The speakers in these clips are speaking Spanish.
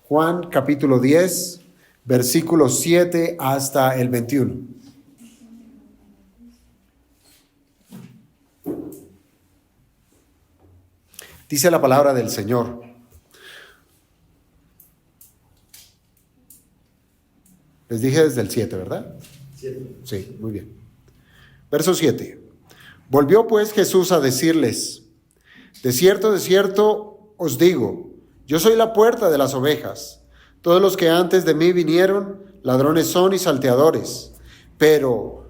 Juan capítulo 10, versículos 7 hasta el 21. Dice la palabra del Señor: les dije desde el 7, ¿verdad? 7. Sí, muy bien. Verso 7. Volvió pues Jesús a decirles: de cierto os digo, yo soy la puerta de las ovejas. Todos los que antes de mí vinieron, ladrones son y salteadores, pero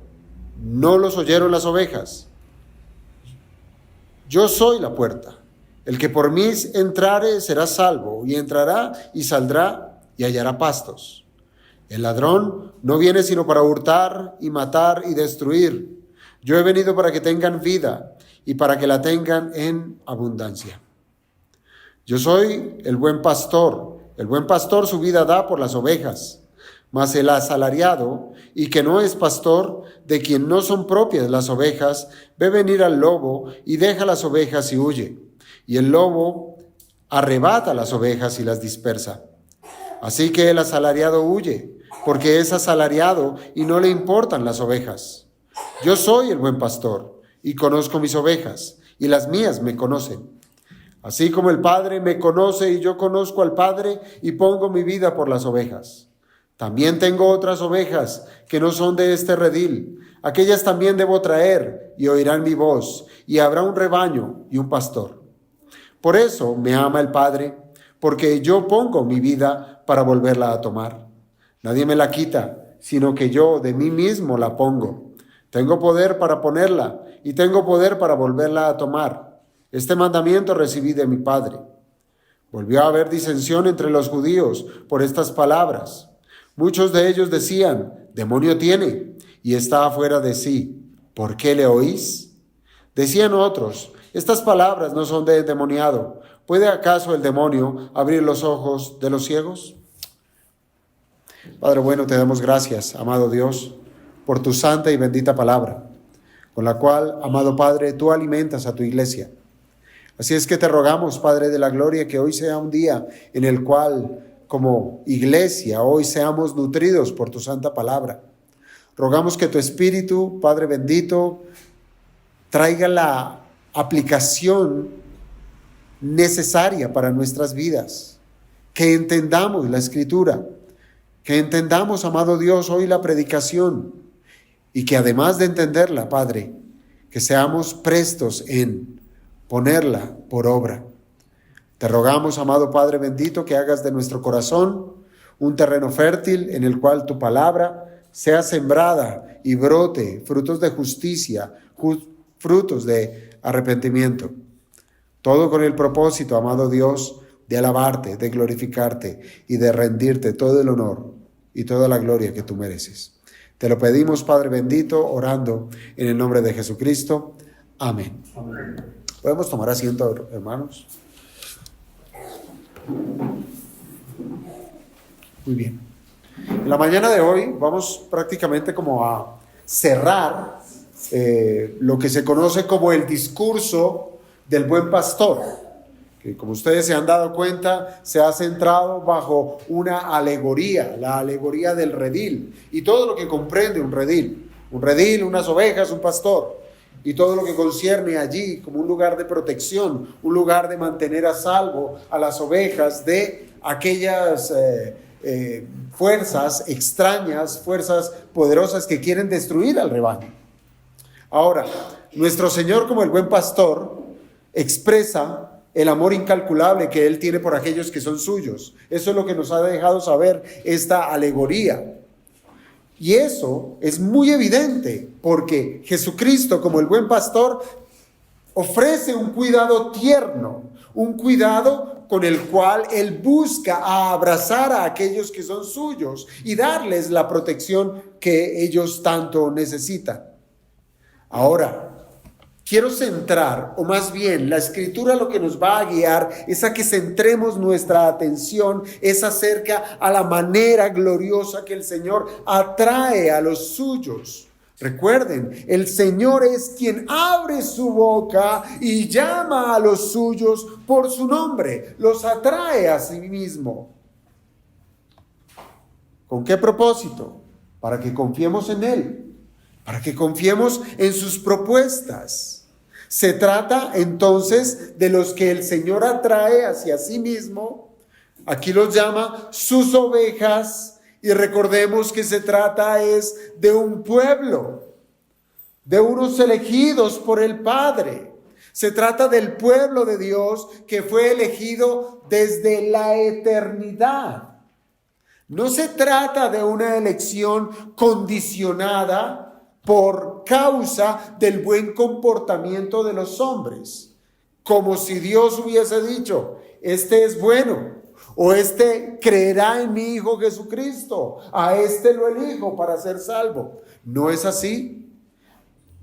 no los oyeron las ovejas. Yo soy la puerta. El que por mí entrare será salvo, y entrará y saldrá y hallará pastos. El ladrón no viene sino para hurtar y matar y destruir. Yo he venido para que tengan vida y para que la tengan en abundancia. Yo soy el buen pastor. El buen pastor su vida da por las ovejas. Mas el asalariado, y que no es pastor, de quien no son propias las ovejas, ve venir al lobo y deja las ovejas y huye. Y el lobo arrebata las ovejas y las dispersa. Así que el asalariado huye, porque es asalariado y no le importan las ovejas. Yo soy el buen pastor, y conozco mis ovejas, y las mías me conocen. Así como el Padre me conoce y yo conozco al Padre, y pongo mi vida por las ovejas. También tengo otras ovejas que no son de este redil. Aquellas también debo traer, y oirán mi voz, y habrá un rebaño y un pastor. Por eso me ama el Padre, porque yo pongo mi vida para volverla a tomar. Nadie me la quita, sino que yo de mí mismo la pongo. Tengo poder para ponerla y tengo poder para volverla a tomar. Este mandamiento recibí de mi Padre. Volvió a haber disensión entre los judíos por estas palabras. Muchos de ellos decían: demonio tiene y está afuera de sí. ¿Por qué le oís? Decían otros: estas palabras no son de endemoniado. ¿Puede acaso el demonio abrir los ojos de los ciegos? Padre bueno, te damos gracias, amado Dios, por tu santa y bendita palabra, con la cual, amado Padre, tú alimentas a tu iglesia. Así es que te rogamos, Padre de la gloria, que hoy sea un día en el cual, como iglesia, hoy seamos nutridos por tu santa palabra. Rogamos que tu Espíritu, Padre bendito, traiga la aplicación necesaria para nuestras vidas, que entendamos la Escritura, que entendamos, amado Dios, hoy la predicación, y que además de entenderla, Padre, que seamos prestos en ponerla por obra. Te rogamos, amado Padre bendito, que hagas de nuestro corazón un terreno fértil en el cual tu palabra sea sembrada y brote frutos de justicia, frutos de arrepentimiento. Todo con el propósito, amado Dios, de alabarte, de glorificarte y de rendirte todo el honor y toda la gloria que tú mereces. Te lo pedimos, Padre bendito, orando en el nombre de Jesucristo. Amén. Amén. ¿Podemos tomar asiento, hermanos? Muy bien. En la mañana de hoy vamos prácticamente como a cerrar lo que se conoce como el discurso del buen pastor, que como ustedes se han dado cuenta, se ha centrado bajo una alegoría, la alegoría del redil, y todo lo que comprende un redil, unas ovejas, un pastor, y todo lo que concierne allí como un lugar de protección, un lugar de mantener a salvo a las ovejas de aquellas fuerzas extrañas, fuerzas poderosas que quieren destruir al rebaño. Ahora, nuestro Señor, como el buen pastor, expresa el amor incalculable que Él tiene por aquellos que son suyos. Eso es lo que nos ha dejado saber esta alegoría. Y eso es muy evidente porque Jesucristo, como el buen pastor, ofrece un cuidado tierno, un cuidado con el cual Él busca abrazar a aquellos que son suyos y darles la protección que ellos tanto necesitan. Ahora, quiero centrar, o más bien la Escritura lo que nos va a guiar es a que centremos nuestra atención, es acerca a la manera gloriosa que el Señor atrae a los suyos Recuerden, el Señor es quien abre su boca y llama a los suyos por su nombre, los atrae a sí mismo. ¿Con qué propósito? Para que confiemos en Él, para que confiemos en sus propuestas. Se trata entonces de los que el Señor atrae hacia sí mismo. Aquí los llama sus ovejas. Y recordemos que se trata es de un pueblo, de unos elegidos por el Padre. Se trata del pueblo de Dios que fue elegido desde la eternidad. No se trata de una elección condicionada por causa del buen comportamiento de los hombres, como si Dios hubiese dicho, este es bueno. O este creerá en mi Hijo Jesucristo, a este lo elijo para ser salvo. No es así.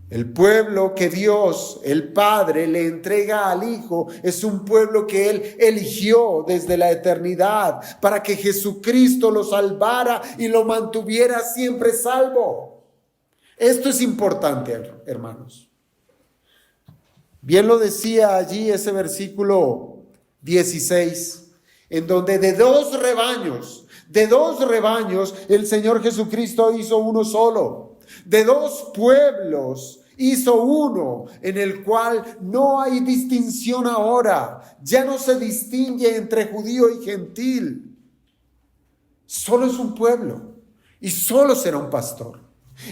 El pueblo que Dios, el Padre, le entrega al Hijo es un pueblo que Él eligió desde la eternidad para que Jesucristo lo salvara y lo mantuviera siempre salvo. Esto es importante, hermanos. Bien lo decía allí ese versículo 16. En donde de dos rebaños, el Señor Jesucristo hizo uno solo. De dos pueblos hizo uno, en el cual no hay distinción ahora. Ya no se distingue entre judío y gentil. Solo es un pueblo y solo será un pastor.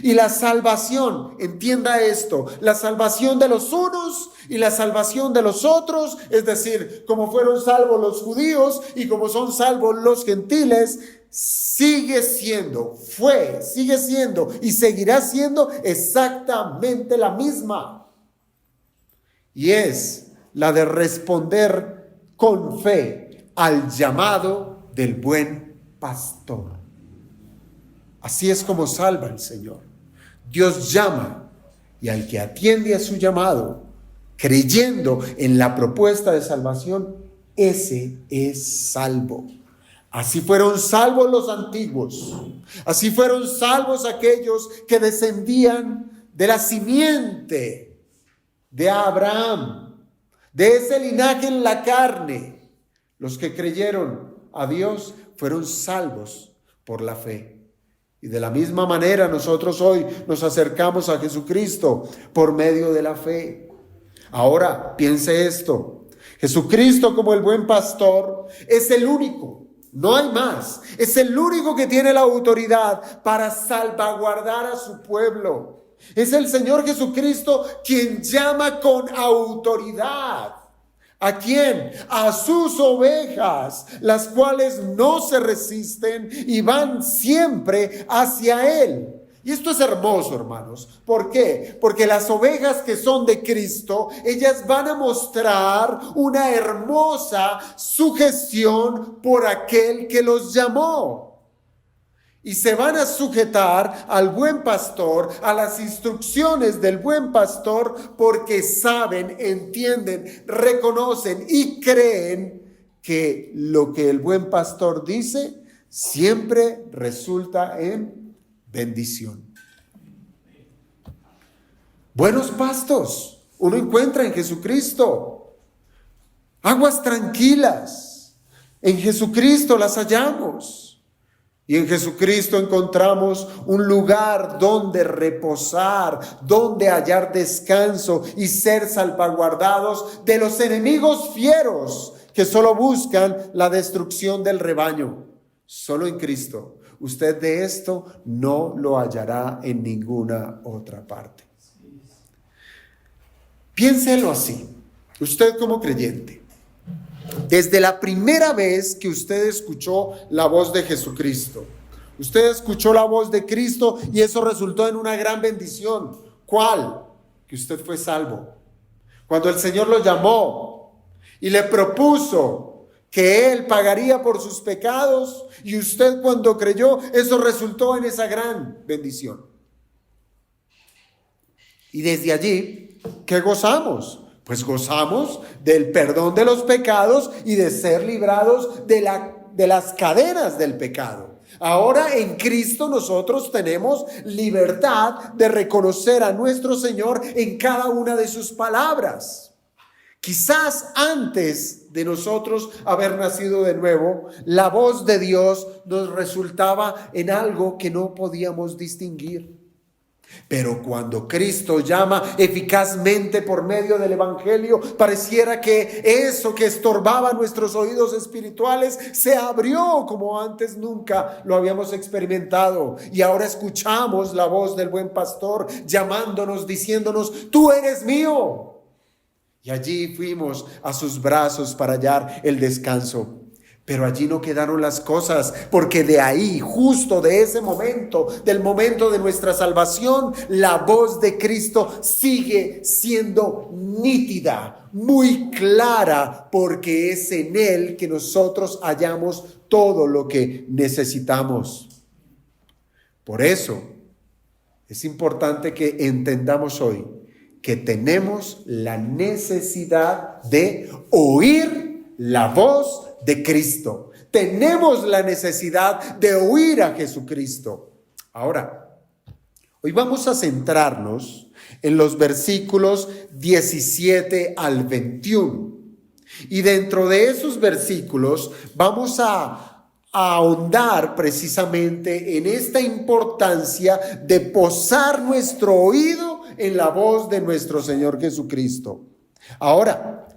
Y la salvación, entienda esto, la salvación de los unos y la salvación de los otros, es decir, como fueron salvos los judíos y como son salvos los gentiles, sigue siendo y seguirá siendo exactamente la misma. Y es la de responder con fe al llamado del buen pastor. Así es como salva el Señor. Dios llama y al que atiende a su llamado, creyendo en la propuesta de salvación, ese es salvo. Así fueron salvos los antiguos. Así fueron salvos aquellos que descendían de la simiente de Abraham, de ese linaje en la carne. Los que creyeron a Dios fueron salvos por la fe. Y de la misma manera nosotros hoy nos acercamos a Jesucristo por medio de la fe. Ahora, piense esto. Jesucristo como el buen pastor es el único, no hay más. Es el único que tiene la autoridad para salvaguardar a su pueblo. Es el Señor Jesucristo quien llama con autoridad. ¿A quién? A sus ovejas, las cuales no se resisten y van siempre hacia Él. Y esto es hermoso, hermanos. ¿Por qué? Porque las ovejas que son de Cristo, ellas van a mostrar una hermosa sujeción por aquel que los llamó. Y se van a sujetar al buen pastor, a las instrucciones del buen pastor, porque saben, entienden, reconocen y creen que lo que el buen pastor dice siempre resulta en bendición. Buenos pastos uno encuentra en Jesucristo. Aguas tranquilas, en Jesucristo las hallamos. Y en Jesucristo encontramos un lugar donde reposar, donde hallar descanso y ser salvaguardados de los enemigos fieros que solo buscan la destrucción del rebaño. Solo en Cristo. Usted de esto no lo hallará en ninguna otra parte. Piénselo así, usted como creyente. Desde la primera vez que usted escuchó la voz de Jesucristo, usted escuchó la voz de Cristo y eso resultó en una gran bendición. ¿Cuál? Que usted fue salvo. Cuando el Señor lo llamó y le propuso que Él pagaría por sus pecados y usted cuando creyó, eso resultó en esa gran bendición. Y desde allí, ¿qué gozamos? Pues gozamos del perdón de los pecados y de ser librados de las cadenas del pecado. Ahora en Cristo nosotros tenemos libertad de reconocer a nuestro Señor en cada una de sus palabras. Quizás antes de nosotros haber nacido de nuevo, la voz de Dios nos resultaba en algo que no podíamos distinguir. Pero cuando Cristo llama eficazmente por medio del Evangelio, pareciera que eso que estorbaba nuestros oídos espirituales se abrió como antes nunca lo habíamos experimentado. Y ahora escuchamos la voz del buen pastor llamándonos, diciéndonos: tú eres mío. Y allí fuimos a sus brazos para hallar el descanso. Pero allí no quedaron las cosas, porque de ahí, justo de ese momento, del momento de nuestra salvación, la voz de Cristo sigue siendo nítida, muy clara, porque es en Él que nosotros hallamos todo lo que necesitamos. Por eso es importante que entendamos hoy que tenemos la necesidad de oír la voz de Cristo. Tenemos la necesidad de oír a Jesucristo. Ahora, hoy vamos a centrarnos en los versículos 17 al 21. Y dentro de esos versículos vamos a ahondar precisamente en esta importancia de posar nuestro oído en la voz de nuestro Señor Jesucristo. Ahora,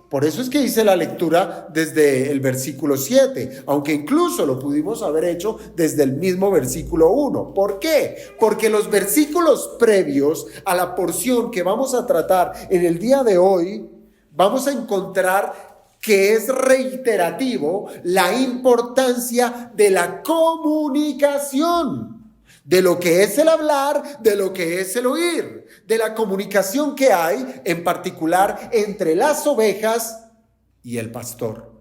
por eso es que hice la lectura desde el versículo 7, aunque incluso lo pudimos haber hecho desde el mismo versículo 1. ¿Por qué? Porque los versículos previos a la porción que vamos a tratar en el día de hoy, vamos a encontrar que es reiterativo la importancia de la comunicación. De lo que es el hablar, de lo que es el oír, de la comunicación que hay, en particular entre las ovejas y el pastor,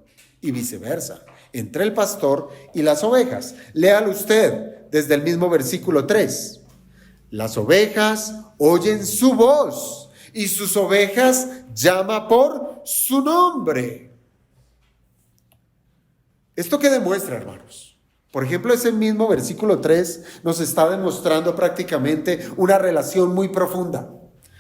y viceversa, entre el pastor y las ovejas. Léalo usted desde el mismo versículo 3. Las ovejas oyen su voz, y sus ovejas llama por su nombre. ¿Esto qué demuestra, hermanos? Por ejemplo, ese mismo versículo 3 nos está demostrando prácticamente una relación muy profunda.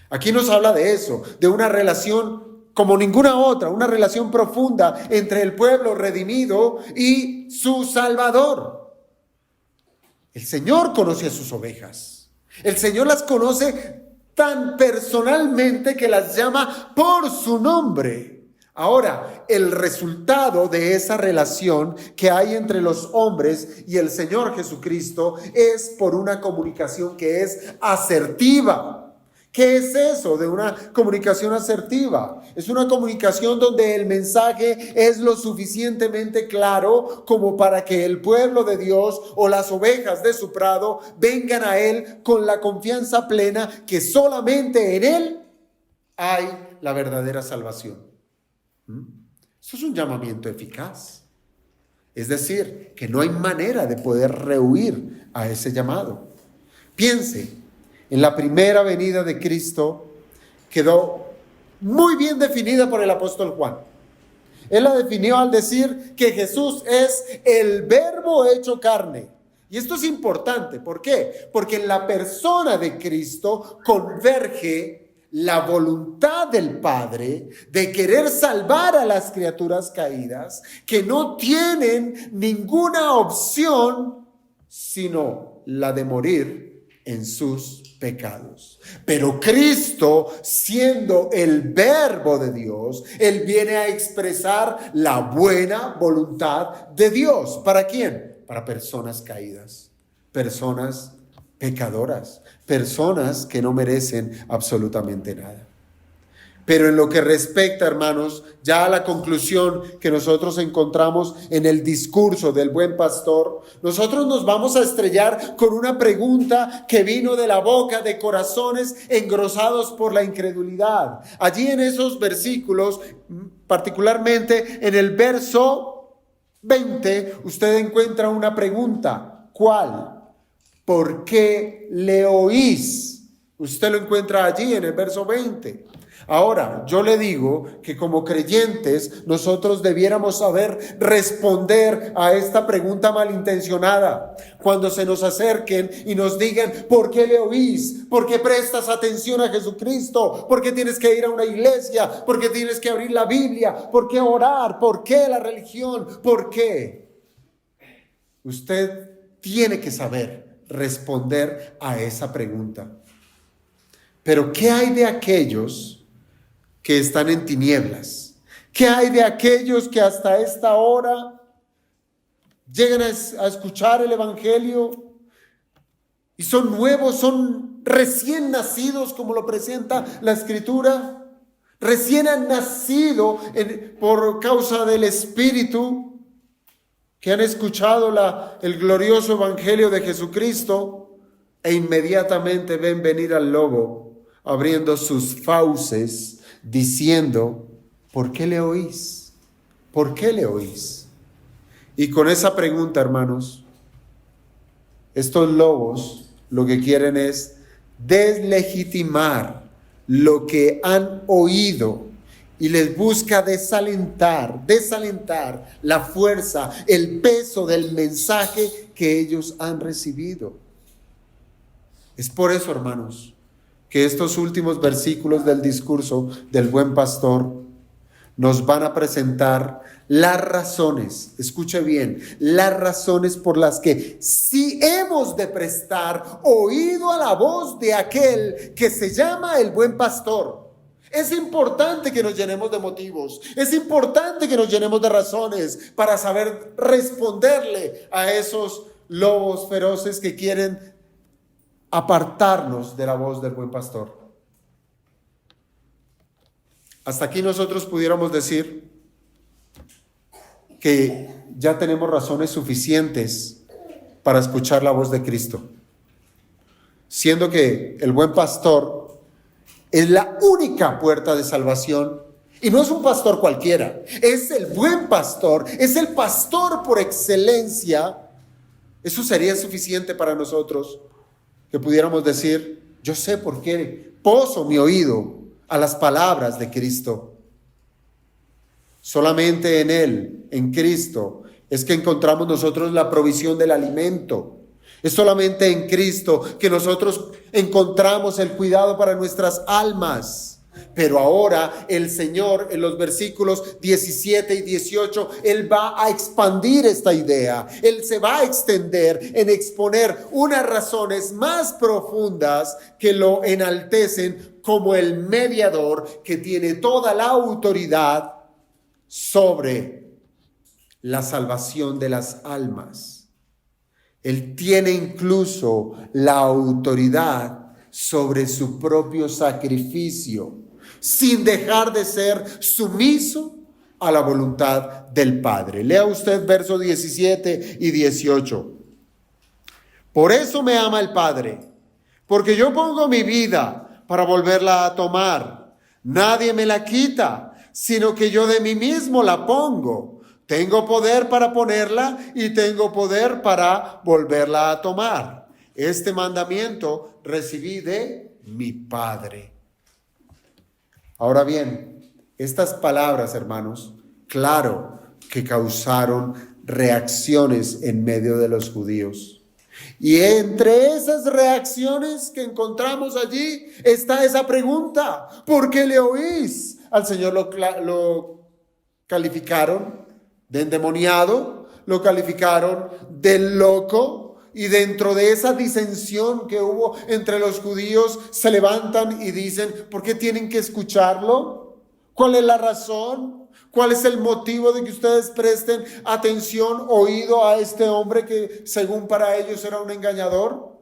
Aquí nos habla de eso, de una relación como ninguna otra, una relación profunda entre el pueblo redimido y su Salvador. El Señor conoce a sus ovejas. El Señor las conoce tan personalmente que las llama por su nombre. Ahora, el resultado de esa relación que hay entre los hombres y el Señor Jesucristo es por una comunicación que es asertiva. ¿Qué es eso de una comunicación asertiva? Es una comunicación donde el mensaje es lo suficientemente claro como para que el pueblo de Dios o las ovejas de su prado vengan a Él con la confianza plena que solamente en Él hay la verdadera salvación. Eso es un llamamiento eficaz. Es decir, que no hay manera de poder rehuir a ese llamado. Piense, en la primera venida de Cristo quedó muy bien definida por el apóstol Juan. Él la definió al decir que Jesús es el Verbo hecho carne. Y esto es importante. ¿Por qué? Porque en la persona de Cristo converge la voluntad del Padre de querer salvar a las criaturas caídas que no tienen ninguna opción sino la de morir en sus pecados. Pero Cristo, siendo el Verbo de Dios, Él viene a expresar la buena voluntad de Dios. ¿Para quién? Para personas caídas, personas pecadoras, personas que no merecen absolutamente nada. Pero en lo que respecta, hermanos, ya a la conclusión que nosotros encontramos en el discurso del buen pastor, nosotros nos vamos a estrellar con una pregunta que vino de la boca de corazones engrosados por la incredulidad. Allí en esos versículos, particularmente en el verso 20, usted encuentra una pregunta. ¿Cuál? ¿Por qué le oís? Usted lo encuentra allí en el verso 20. Ahora, yo le digo que como creyentes nosotros debiéramos saber responder a esta pregunta malintencionada. Cuando se nos acerquen y nos digan, ¿por qué le oís? ¿Por qué prestas atención a Jesucristo? ¿Por qué tienes que ir a una iglesia? ¿Por qué tienes que abrir la Biblia? ¿Por qué orar? ¿Por qué la religión? ¿Por qué? Usted tiene que saber responder a esa pregunta. Pero ¿qué hay de aquellos que están en tinieblas? ¿Qué hay de aquellos que hasta esta hora llegan a escuchar el Evangelio y son nuevos, son recién nacidos, como lo presenta la Escritura? Recién han nacido por causa del Espíritu, que han escuchado el glorioso Evangelio de Jesucristo e inmediatamente ven venir al lobo abriendo sus fauces, diciendo, ¿por qué le oís? ¿Por qué le oís? Y con esa pregunta, hermanos, estos lobos lo que quieren es deslegitimar lo que han oído y les busca desalentar la fuerza, el peso del mensaje que ellos han recibido. Es por eso, hermanos, que estos últimos versículos del discurso del buen pastor nos van a presentar las razones, escuche bien, las razones por las que sí hemos de prestar oído a la voz de aquel que se llama el buen pastor. Es importante que nos llenemos de motivos, es importante que nos llenemos de razones para saber responderle a esos lobos feroces que quieren apartarnos de la voz del buen pastor. Hasta aquí nosotros pudiéramos decir que ya tenemos razones suficientes para escuchar la voz de Cristo, siendo que el buen pastor es la única puerta de salvación. Y no es un pastor cualquiera, es el buen pastor, es el pastor por excelencia. Eso sería suficiente para nosotros, que pudiéramos decir, yo sé por qué poso mi oído a las palabras de Cristo. Solamente en Él, en Cristo, es que encontramos nosotros la provisión del alimento. Es solamente en Cristo que nosotros encontramos el cuidado para nuestras almas. Pero ahora el Señor, en los versículos 17 y 18, Él va a expandir esta idea. Él se va a extender en exponer unas razones más profundas que lo enaltecen como el mediador que tiene toda la autoridad sobre la salvación de las almas. Él tiene incluso la autoridad sobre su propio sacrificio, sin dejar de ser sumiso a la voluntad del Padre. Lea usted versos 17 y 18. Por eso me ama el Padre, porque yo pongo mi vida para volverla a tomar. Nadie me la quita, sino que yo de mí mismo la pongo. Tengo poder para ponerla y tengo poder para volverla a tomar. Este mandamiento recibí de mi Padre. Ahora bien, estas palabras, hermanos, claro que causaron reacciones en medio de los judíos. Y entre esas reacciones que encontramos allí está esa pregunta: ¿por qué le oís? Al Señor lo calificaron de endemoniado, lo calificaron de loco. Y dentro de esa disensión que hubo entre los judíos, se levantan y dicen, ¿por qué tienen que escucharlo? ¿Cuál es la razón? ¿Cuál es el motivo de que ustedes presten atención, oído a este hombre que según para ellos era un engañador?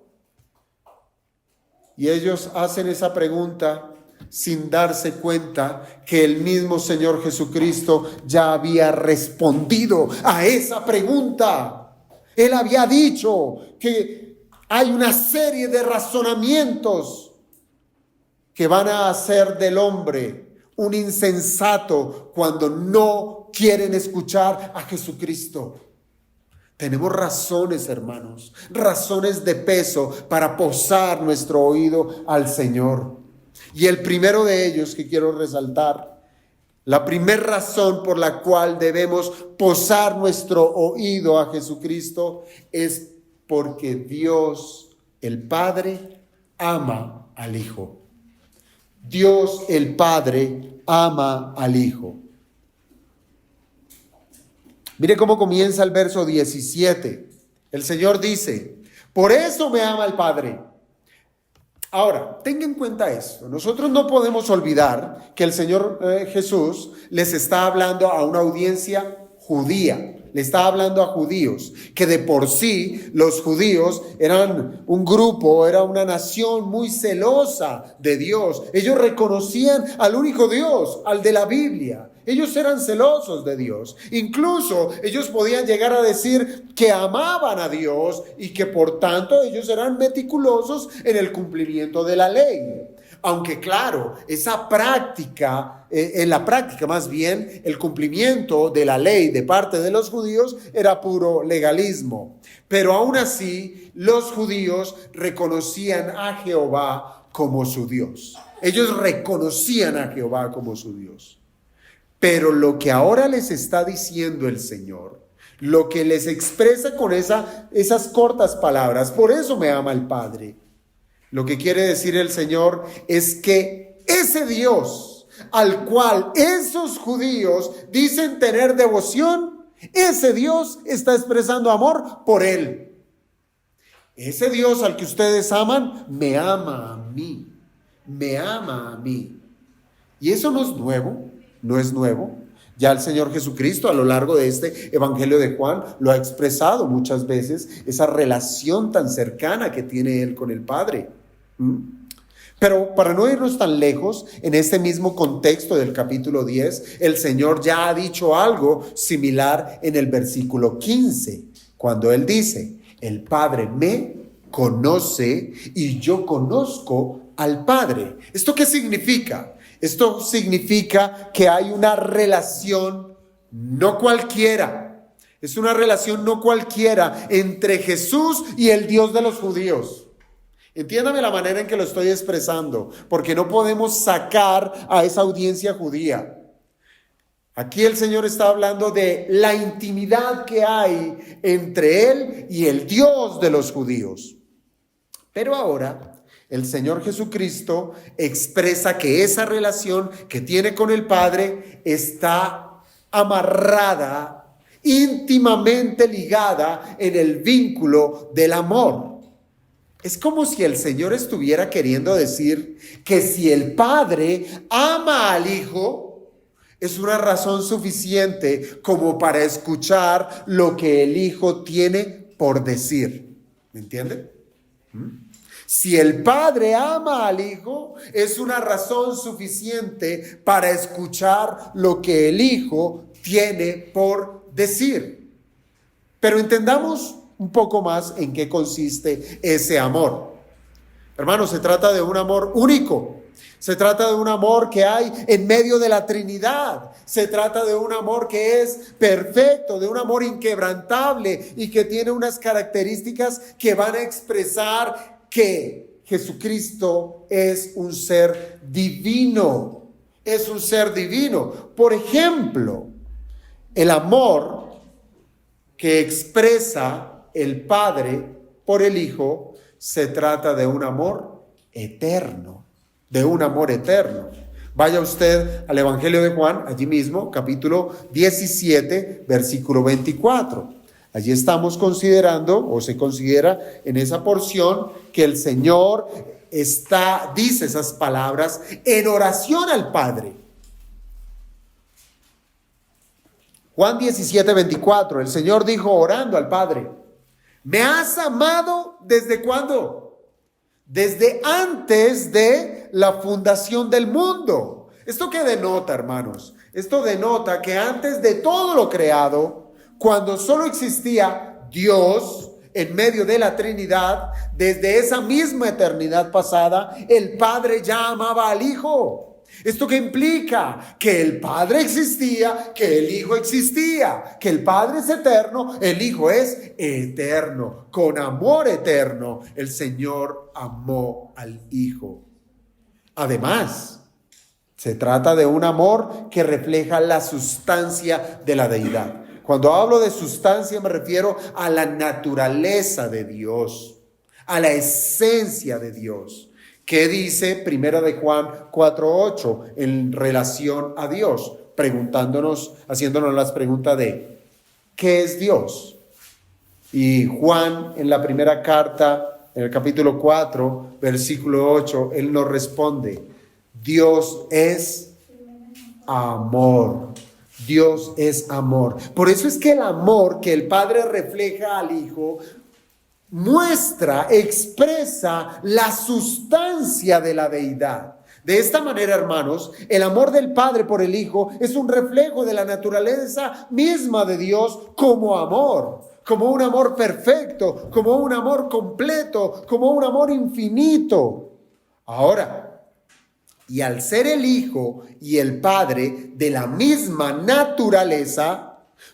Y ellos hacen esa pregunta sin darse cuenta que el mismo Señor Jesucristo ya había respondido a esa pregunta. Él había dicho que hay una serie de razonamientos que van a hacer del hombre un insensato cuando no quieren escuchar a Jesucristo. Tenemos razones, hermanos, razones de peso para posar nuestro oído al Señor. Y el primero de ellos que quiero resaltar, la primera razón por la cual debemos posar nuestro oído a Jesucristo es porque Dios, el Padre, ama al Hijo. Dios, el Padre, ama al Hijo. Mire cómo comienza el verso 17. El Señor dice, por eso me ama el Padre. Ahora, tenga en cuenta esto. Nosotros no podemos olvidar que el Señor Jesús les está hablando a una audiencia judía. Le está hablando a judíos, que de por sí los judíos eran un grupo, era una nación muy celosa de Dios. Ellos reconocían al único Dios, al de la Biblia. Ellos eran celosos de Dios. Incluso ellos podían llegar a decir que amaban a Dios y que por tanto ellos eran meticulosos en el cumplimiento de la ley. Aunque claro, esa práctica, en la práctica más bien, el cumplimiento de la ley de parte de los judíos era puro legalismo. Pero aún así, los judíos reconocían a Jehová como su Dios. Ellos reconocían a Jehová como su Dios. Pero lo que ahora les está diciendo el Señor, lo que les expresa con esas cortas palabras, por eso me ama el Padre. Lo que quiere decir el Señor es que ese Dios al cual esos judíos dicen tener devoción, ese Dios está expresando amor por él. Ese Dios al que ustedes aman, me ama a mí. Me ama a mí. Y eso no es nuevo, no es nuevo. Ya el Señor Jesucristo a lo largo de este Evangelio de Juan lo ha expresado muchas veces, esa relación tan cercana que tiene Él con el Padre. Pero para no irnos tan lejos, en este mismo contexto del capítulo 10, el Señor ya ha dicho algo similar en el versículo 15, cuando Él dice, el Padre me conoce y yo conozco al Padre. ¿Esto qué significa? Esto significa que hay una relación no cualquiera. Es una relación no cualquiera entre Jesús y el Dios de los judíos. Entiéndame la manera en que lo estoy expresando, porque no podemos sacar a esa audiencia judía. Aquí el Señor está hablando de la intimidad que hay entre Él y el Dios de los judíos. Pero ahora el Señor Jesucristo expresa que esa relación que tiene con el Padre está amarrada, íntimamente ligada en el vínculo del amor. Es como si el Señor estuviera queriendo decir que si el Padre ama al Hijo, es una razón suficiente como para escuchar lo que el Hijo tiene por decir. ¿Me entienden? Si el Padre ama al Hijo, es una razón suficiente para escuchar lo que el Hijo tiene por decir. Pero entendamos un poco más en qué consiste ese amor. Hermanos, se trata de un amor único. Se trata de un amor que hay en medio de la Trinidad. Se trata de un amor que es perfecto, de un amor inquebrantable y que tiene unas características que van a expresar que Jesucristo es un ser divino. Es un ser divino. Por ejemplo, el amor que expresa el Padre por el Hijo, se trata de un amor eterno, de un amor eterno. Vaya usted al Evangelio de Juan, allí mismo, capítulo 17, versículo 24. Allí estamos considerando, o se considera en esa porción, que el Señor dice esas palabras en oración al Padre. Juan 17, 24, el Señor dijo orando al Padre, ¿me has amado desde cuándo? Desde antes de la fundación del mundo. ¿Esto qué denota, hermanos? Esto denota que antes de todo lo creado, cuando solo existía Dios en medio de la Trinidad, desde esa misma eternidad pasada, el Padre ya amaba al Hijo. ¿Esto qué implica? Que el Padre existía, que el Hijo existía, que el Padre es eterno, el Hijo es eterno. Con amor eterno, el Señor amó al Hijo. Además, se trata de un amor que refleja la sustancia de la deidad. Cuando hablo de sustancia me refiero a la naturaleza de Dios, a la esencia de Dios. ¿Qué dice Primera de Juan 4:8 en relación a Dios? Haciéndonos las preguntas de ¿qué es Dios? Y Juan en la primera carta, en el capítulo 4, versículo 8, él nos responde: Dios es amor. Dios es amor. Por eso es que el amor que el Padre refleja al Hijo expresa la sustancia de la deidad. De esta manera, hermanos, el amor del Padre por el Hijo es un reflejo de la naturaleza misma de Dios como amor, como un amor perfecto, como un amor completo, como un amor infinito. Ahora, y al ser el Hijo y el Padre de la misma naturaleza,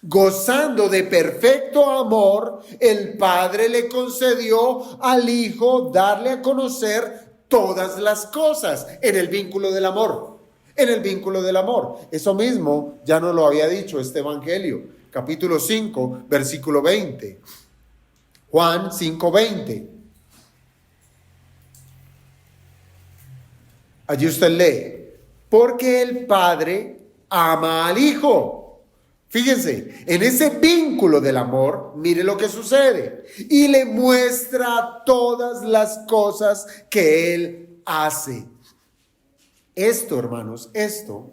gozando de perfecto amor, el Padre le concedió al Hijo darle a conocer todas las cosas en el vínculo del amor. En el vínculo del amor. Eso mismo ya nos lo había dicho este Evangelio, capítulo 5, versículo 20. Juan 5:20. Allí usted lee: porque el Padre ama al Hijo. Fíjense, en ese vínculo del amor, mire lo que sucede. Y le muestra todas las cosas que Él hace. Esto, hermanos, esto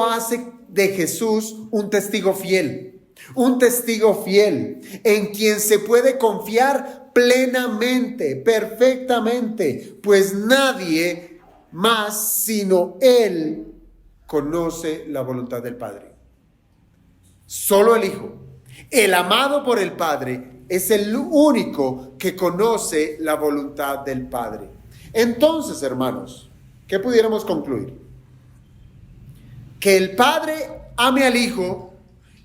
hace de Jesús un testigo fiel. Un testigo fiel en quien se puede confiar plenamente, perfectamente, pues nadie más sino Él conoce la voluntad del Padre. Solo el Hijo, el amado por el Padre, es el único que conoce la voluntad del Padre. Entonces, hermanos, ¿qué pudiéramos concluir? Que el Padre ame al Hijo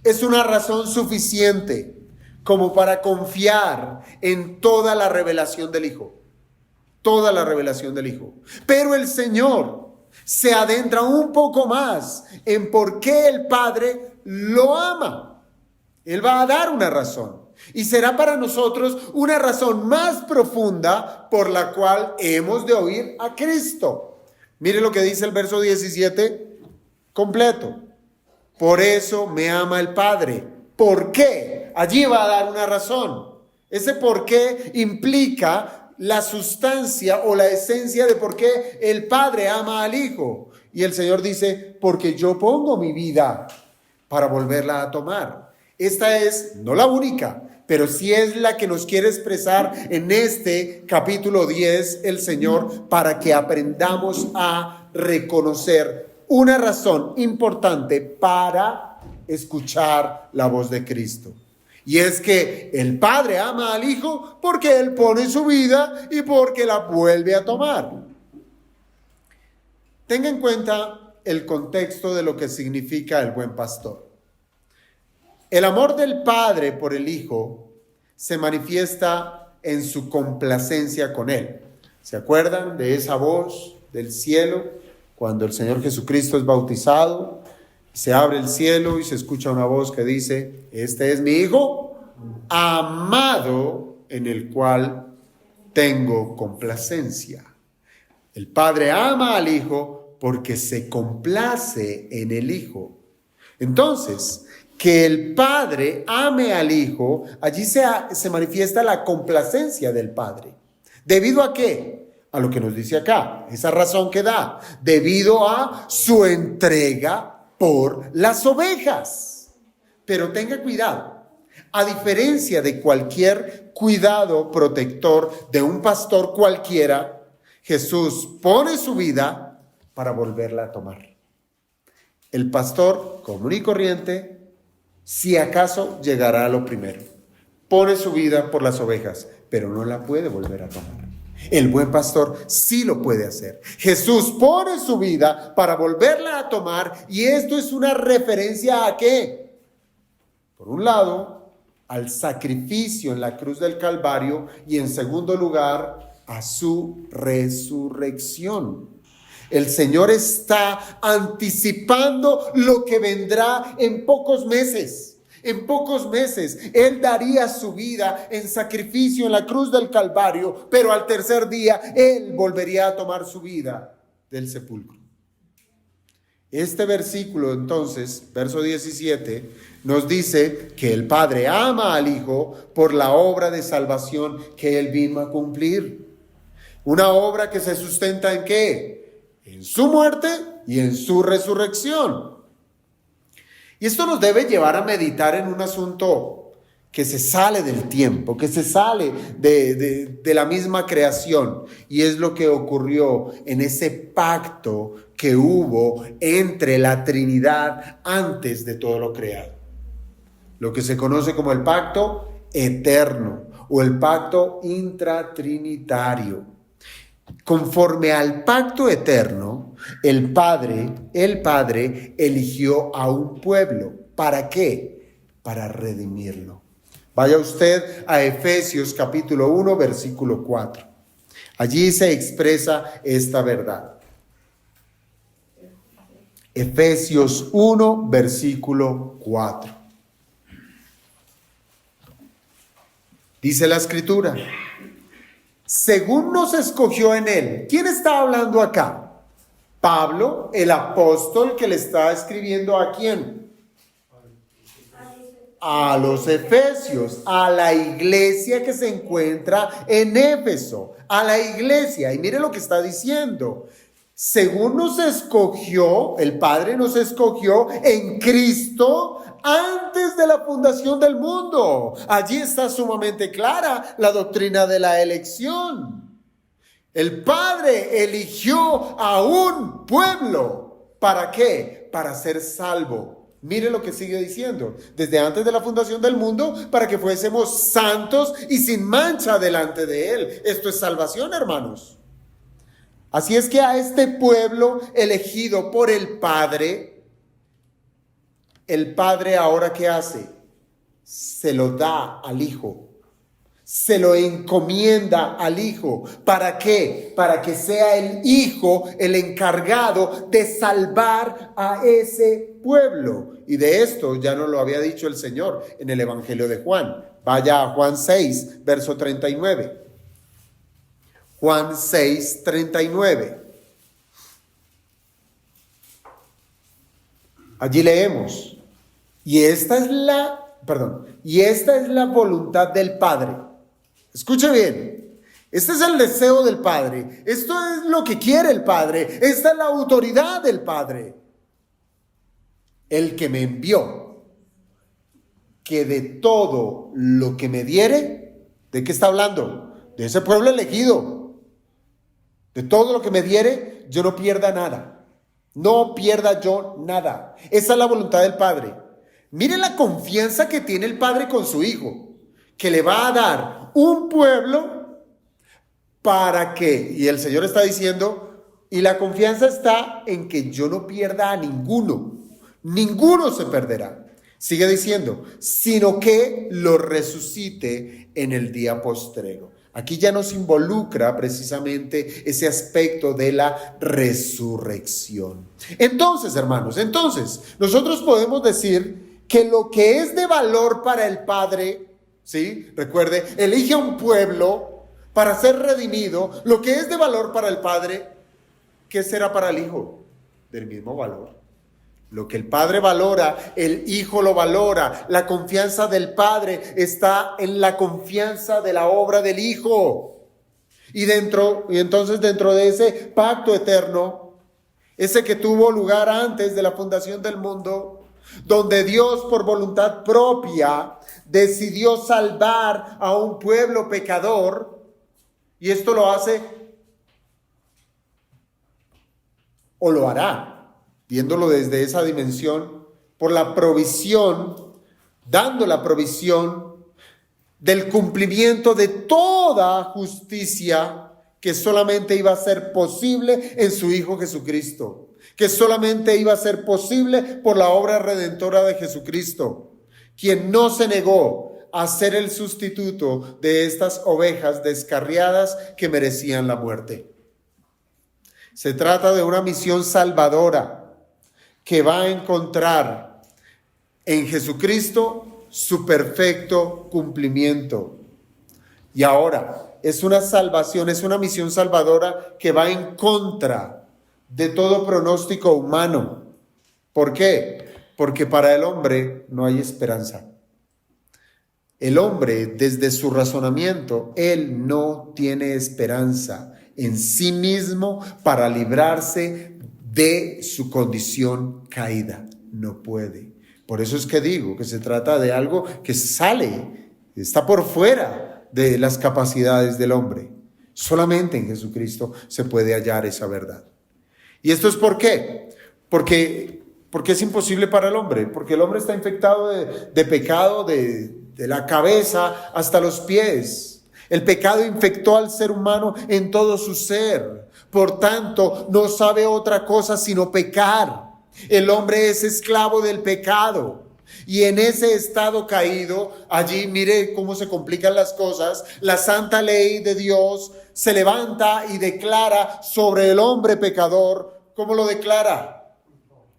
es una razón suficiente como para confiar en toda la revelación del Hijo. Toda la revelación del Hijo. Pero el Señor se adentra un poco más en por qué el Padre lo ama. Él va a dar una razón. Y será para nosotros una razón más profunda por la cual hemos de oír a Cristo. Mire lo que dice el verso 17 completo. Por eso me ama el Padre. ¿Por qué? Allí va a dar una razón. Ese por qué implica la sustancia o la esencia de por qué el Padre ama al Hijo. Y el Señor dice: porque yo pongo mi vida para volverla a tomar. Esta es no la única, pero sí es la que nos quiere expresar en este capítulo 10 el Señor, para que aprendamos a reconocer una razón importante para escuchar la voz de Cristo. Y es que el Padre ama al Hijo porque Él pone su vida y porque la vuelve a tomar. Tenga en cuenta el contexto de lo que significa el buen pastor. El amor del Padre por el Hijo se manifiesta en su complacencia con Él. ¿Se acuerdan de esa voz del cielo cuando el Señor Jesucristo es bautizado? Se abre el cielo y se escucha una voz que dice: este es mi Hijo amado, en el cual tengo complacencia. El Padre ama al Hijo porque se complace en el Hijo. Entonces, que el Padre ame al Hijo, allí se manifiesta la complacencia del Padre. ¿Debido a qué? A lo que nos dice acá, esa razón que da, debido a su entrega por las ovejas. Pero tenga cuidado, a diferencia de cualquier cuidado protector de un pastor cualquiera, Jesús pone su vida para volverla a tomar. El pastor común y corriente, si acaso, llegará a lo primero. Pone su vida por las ovejas, pero no la puede volver a tomar. El buen pastor sí lo puede hacer. Jesús pone su vida para volverla a tomar, y esto es una referencia ¿a qué? Por un lado, al sacrificio en la cruz del Calvario, y en segundo lugar, a su resurrección. El Señor está anticipando lo que vendrá en pocos meses. En pocos meses Él daría su vida en sacrificio en la cruz del Calvario, pero al tercer día Él volvería a tomar su vida del sepulcro. Este versículo entonces, verso 17, nos dice que el Padre ama al Hijo por la obra de salvación que Él vino a cumplir. Una obra que se sustenta ¿en qué? En su muerte y en su resurrección. Y esto nos debe llevar a meditar en un asunto que se sale del tiempo, que se sale de la misma creación. Y es lo que ocurrió en ese pacto que hubo entre la Trinidad antes de todo lo creado. Lo que se conoce como el pacto eterno o el pacto intratrinitario. Conforme al pacto eterno, el Padre eligió a un pueblo. ¿Para qué? Para redimirlo. Vaya usted a Efesios capítulo 1, versículo 4. Allí se expresa esta verdad. Efesios 1, versículo 4. Dice la Escritura: según nos escogió en Él. ¿Quién está hablando acá? Pablo, el apóstol que le está escribiendo ¿a quién? A los efesios, a la iglesia que se encuentra en Éfeso, a la iglesia. Y mire lo que está diciendo. Según nos escogió, el Padre nos escogió en Cristo antes de la fundación del mundo. Allí está sumamente clara la doctrina de la elección. El Padre eligió a un pueblo. ¿Para qué? Para ser salvo. Mire lo que sigue diciendo. Desde antes de la fundación del mundo, para que fuésemos santos y sin mancha delante de Él. Esto es salvación, hermanos. Así es que a este pueblo elegido por el Padre ahora ¿qué hace? Se lo da al Hijo. Se lo encomienda al Hijo. ¿Para qué? Para que sea el Hijo el encargado de salvar a ese pueblo. Y de esto ya nos lo había dicho el Señor en el Evangelio de Juan. Vaya a Juan 6, verso 39. Juan 6, 39. Allí leemos. Y esta es la voluntad del Padre. Escuche bien. Este es el deseo del Padre. Esto es lo que quiere el Padre. Esta es la autoridad del Padre. El que me envió, que de todo lo que me diere, ¿de qué está hablando? De ese pueblo elegido. De todo lo que me diere, yo no pierda nada. No pierda yo nada. Esa es la voluntad del Padre. Mire la confianza que tiene el Padre con su Hijo, que le va a dar un pueblo para que, y el Señor está diciendo, y la confianza está en que yo no pierda a ninguno. Ninguno se perderá. Sigue diciendo, sino que lo resucite en el día postrero. Aquí ya nos involucra precisamente ese aspecto de la resurrección. Entonces, hermanos, nosotros podemos decir que lo que es de valor para el Padre, ¿sí? Recuerde, elige a un pueblo para ser redimido. Lo que es de valor para el Padre, ¿qué será para el Hijo? Del mismo valor. Lo que el Padre valora, el Hijo lo valora. La confianza del Padre está en la confianza de la obra del Hijo. Y entonces dentro de ese pacto eterno, ese que tuvo lugar antes de la fundación del mundo, donde Dios por voluntad propia decidió salvar a un pueblo pecador, y esto lo hace o lo hará, viéndolo desde esa dimensión, por la provisión, dando la provisión del cumplimiento de toda justicia que solamente iba a ser posible en su Hijo Jesucristo, que solamente iba a ser posible por la obra redentora de Jesucristo, quien no se negó a ser el sustituto de estas ovejas descarriadas que merecían la muerte. Se trata de una misión salvadora que va a encontrar en Jesucristo su perfecto cumplimiento. Y ahora, es una salvación, es una misión salvadora que va en contra de todo pronóstico humano. ¿Por qué? Porque para el hombre no hay esperanza. El hombre, desde su razonamiento, él no tiene esperanza en sí mismo para librarse de su condición caída. No puede. Por eso es que digo que se trata de algo que sale, está por fuera de las capacidades del hombre. Solamente en Jesucristo se puede hallar esa verdad. ¿Y esto es por qué? Porque es imposible para el hombre. Porque el hombre está infectado de pecado de la cabeza hasta los pies. El pecado infectó al ser humano en todo su ser. Por tanto, no sabe otra cosa sino pecar. El hombre es esclavo del pecado. Y en ese estado caído, allí mire cómo se complican las cosas. La santa ley de Dios se levanta y declara sobre el hombre pecador. ¿Cómo lo declara?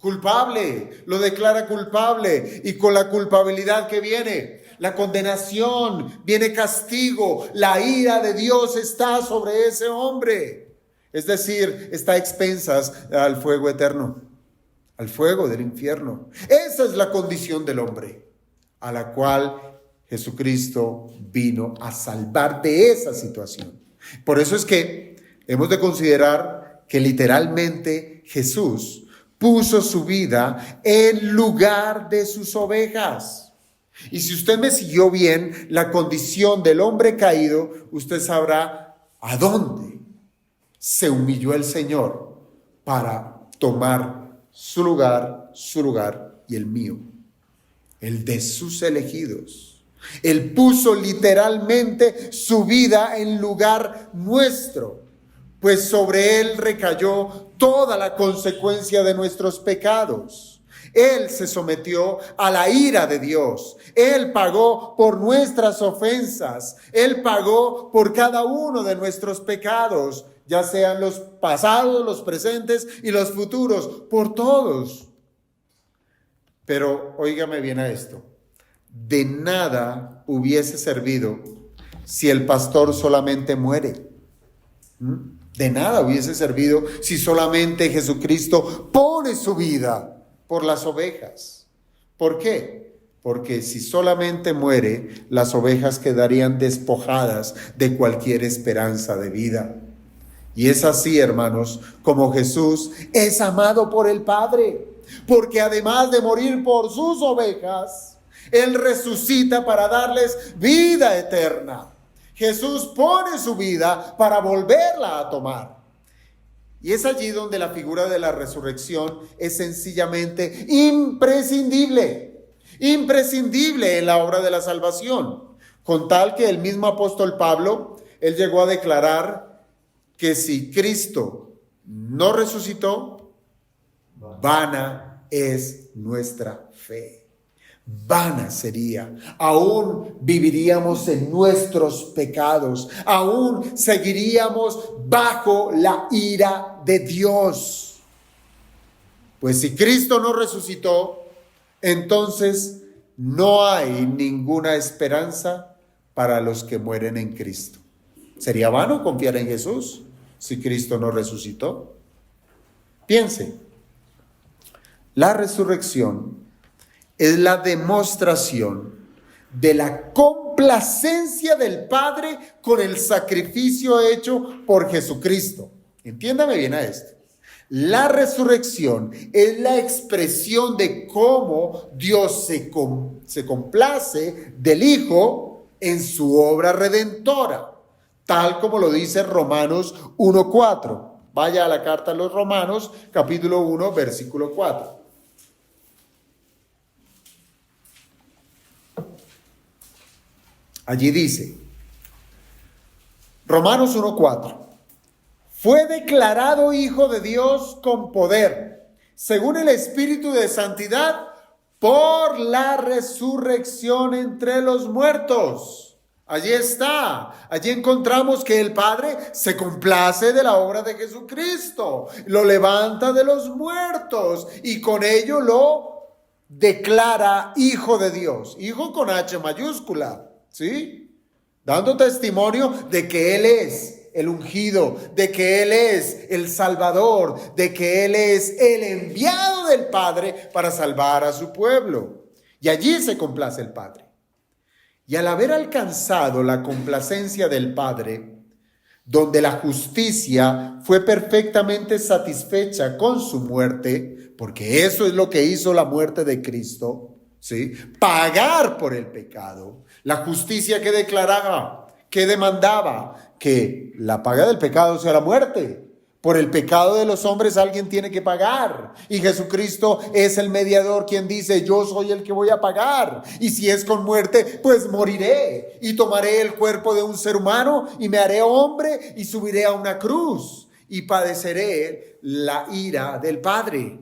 Culpable. Lo declara culpable. Y con la culpabilidad que viene, la condenación, viene castigo. La ira de Dios está sobre ese hombre. Es decir, está a expensas al fuego eterno, al fuego del infierno. Esa es la condición del hombre, a la cual Jesucristo vino a salvar de esa situación. Por eso es que hemos de considerar que literalmente Jesús puso su vida en lugar de sus ovejas. Y si usted me siguió bien la condición del hombre caído, usted sabrá a dónde se humilló el Señor para tomar su lugar y el mío, el de sus elegidos. Él puso literalmente su vida en lugar nuestro, pues sobre él recayó toda la consecuencia de nuestros pecados. Él se sometió a la ira de Dios. Él pagó por nuestras ofensas. Él pagó por cada uno de nuestros pecados, ya sean los pasados, los presentes y los futuros, por todos. Pero óigame bien a esto. De nada hubiese servido si el pastor solamente muere. De nada hubiese servido si solamente Jesucristo pone su vida por las ovejas. ¿Por qué? Porque si solamente muere, las ovejas quedarían despojadas de cualquier esperanza de vida. Y es así, hermanos, como Jesús es amado por el Padre, porque además de morir por sus ovejas, Él resucita para darles vida eterna. Jesús pone su vida para volverla a tomar. Y es allí donde la figura de la resurrección es sencillamente imprescindible en la obra de la salvación. Con tal que el mismo apóstol Pablo, él llegó a declarar que si Cristo no resucitó, vana es nuestra fe. Vana sería, aún viviríamos en nuestros pecados, aún seguiríamos bajo la ira de Dios. Pues si Cristo no resucitó, entonces no hay ninguna esperanza para los que mueren en Cristo. ¿Sería vano confiar en Jesús si Cristo no resucitó? Piense, la resurrección es la demostración de la complacencia del Padre con el sacrificio hecho por Jesucristo. Entiéndame bien a esto. La resurrección es la expresión de cómo Dios se complace del Hijo en su obra redentora, tal como lo dice Romanos 1:4. Vaya a la carta a los Romanos, capítulo 1, versículo 4. Allí dice, Romanos 1:4, fue declarado Hijo de Dios con poder, según el Espíritu de Santidad, por la resurrección entre los muertos. Allí está, allí encontramos que el Padre se complace de la obra de Jesucristo, lo levanta de los muertos y con ello lo declara hijo de Dios, hijo con H mayúscula, ¿sí? Dando testimonio de que Él es el ungido, de que Él es el Salvador, de que Él es el enviado del Padre para salvar a su pueblo. Y allí se complace el Padre. Y al haber alcanzado la complacencia del Padre, donde la justicia fue perfectamente satisfecha con su muerte, porque eso es lo que hizo la muerte de Cristo, ¿sí? Pagar por el pecado, la justicia que declaraba, que demandaba, que la paga del pecado sea la muerte. Por el pecado de los hombres alguien tiene que pagar. Y Jesucristo es el mediador quien dice, yo soy el que voy a pagar. Y si es con muerte, pues moriré. Y tomaré el cuerpo de un ser humano y me haré hombre y subiré a una cruz. Y padeceré la ira del Padre.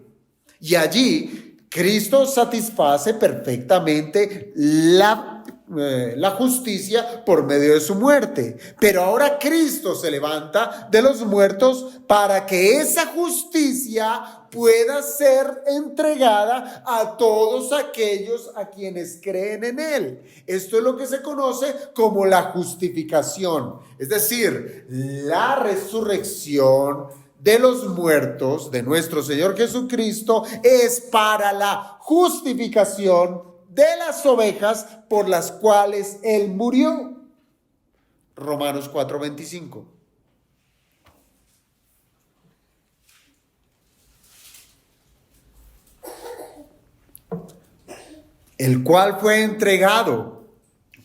Y allí Cristo satisface perfectamente la justicia por medio de su muerte. Pero ahora Cristo se levanta de los muertos para que esa justicia pueda ser entregada a todos aquellos a quienes creen en Él. Esto es lo que se conoce como la justificación, es decir, la resurrección de los muertos de nuestro Señor Jesucristo es para la justificación de las ovejas por las cuales Él murió. Romanos 4:25. El cual fue entregado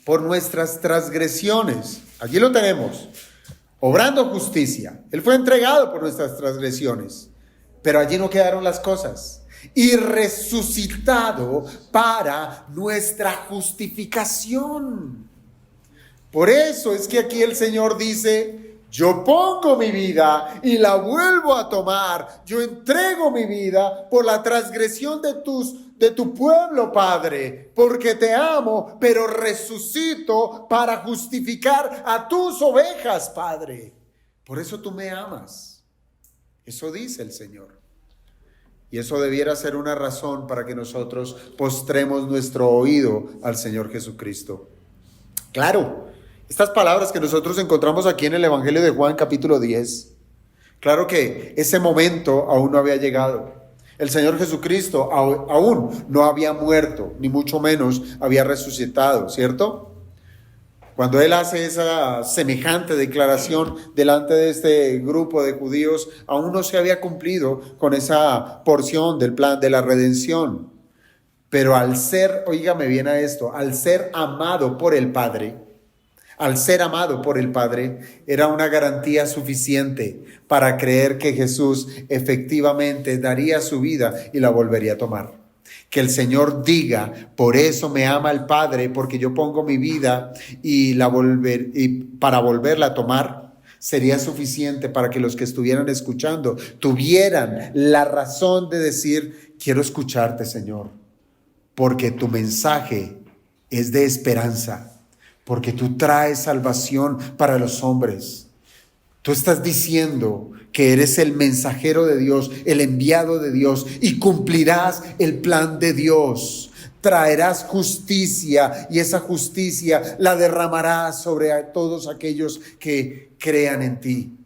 por nuestras transgresiones. Allí lo tenemos, obrando justicia. Él fue entregado por nuestras transgresiones, pero allí no quedaron las cosas. Y resucitado para nuestra justificación. Por eso es que aquí el Señor dice, yo pongo mi vida y la vuelvo a tomar. Yo entrego mi vida por la transgresión de tu pueblo, Padre, porque te amo, pero resucito para justificar a tus ovejas, Padre. Por eso tú me amas. Eso dice el Señor. Y eso debiera ser una razón para que nosotros postremos nuestro oído al Señor Jesucristo. Claro, estas palabras que nosotros encontramos aquí en el Evangelio de Juan capítulo 10, claro que ese momento aún no había llegado. El Señor Jesucristo aún no había muerto, ni mucho menos había resucitado, ¿cierto? Cuando Él hace esa semejante declaración delante de este grupo de judíos, aún no se había cumplido con esa porción del plan de la redención. Pero al ser, oígame bien a esto, al ser amado por el Padre, era una garantía suficiente para creer que Jesús efectivamente daría su vida y la volvería a tomar. Que el Señor diga, por eso me ama el Padre, porque yo pongo mi vida y para volverla a tomar, sería suficiente para que los que estuvieran escuchando tuvieran la razón de decir, quiero escucharte, Señor, porque tu mensaje es de esperanza, porque tú traes salvación para los hombres. Tú estás diciendo que eres el mensajero de Dios, el enviado de Dios, y cumplirás el plan de Dios. Traerás justicia y esa justicia la derramarás sobre todos aquellos que crean en ti.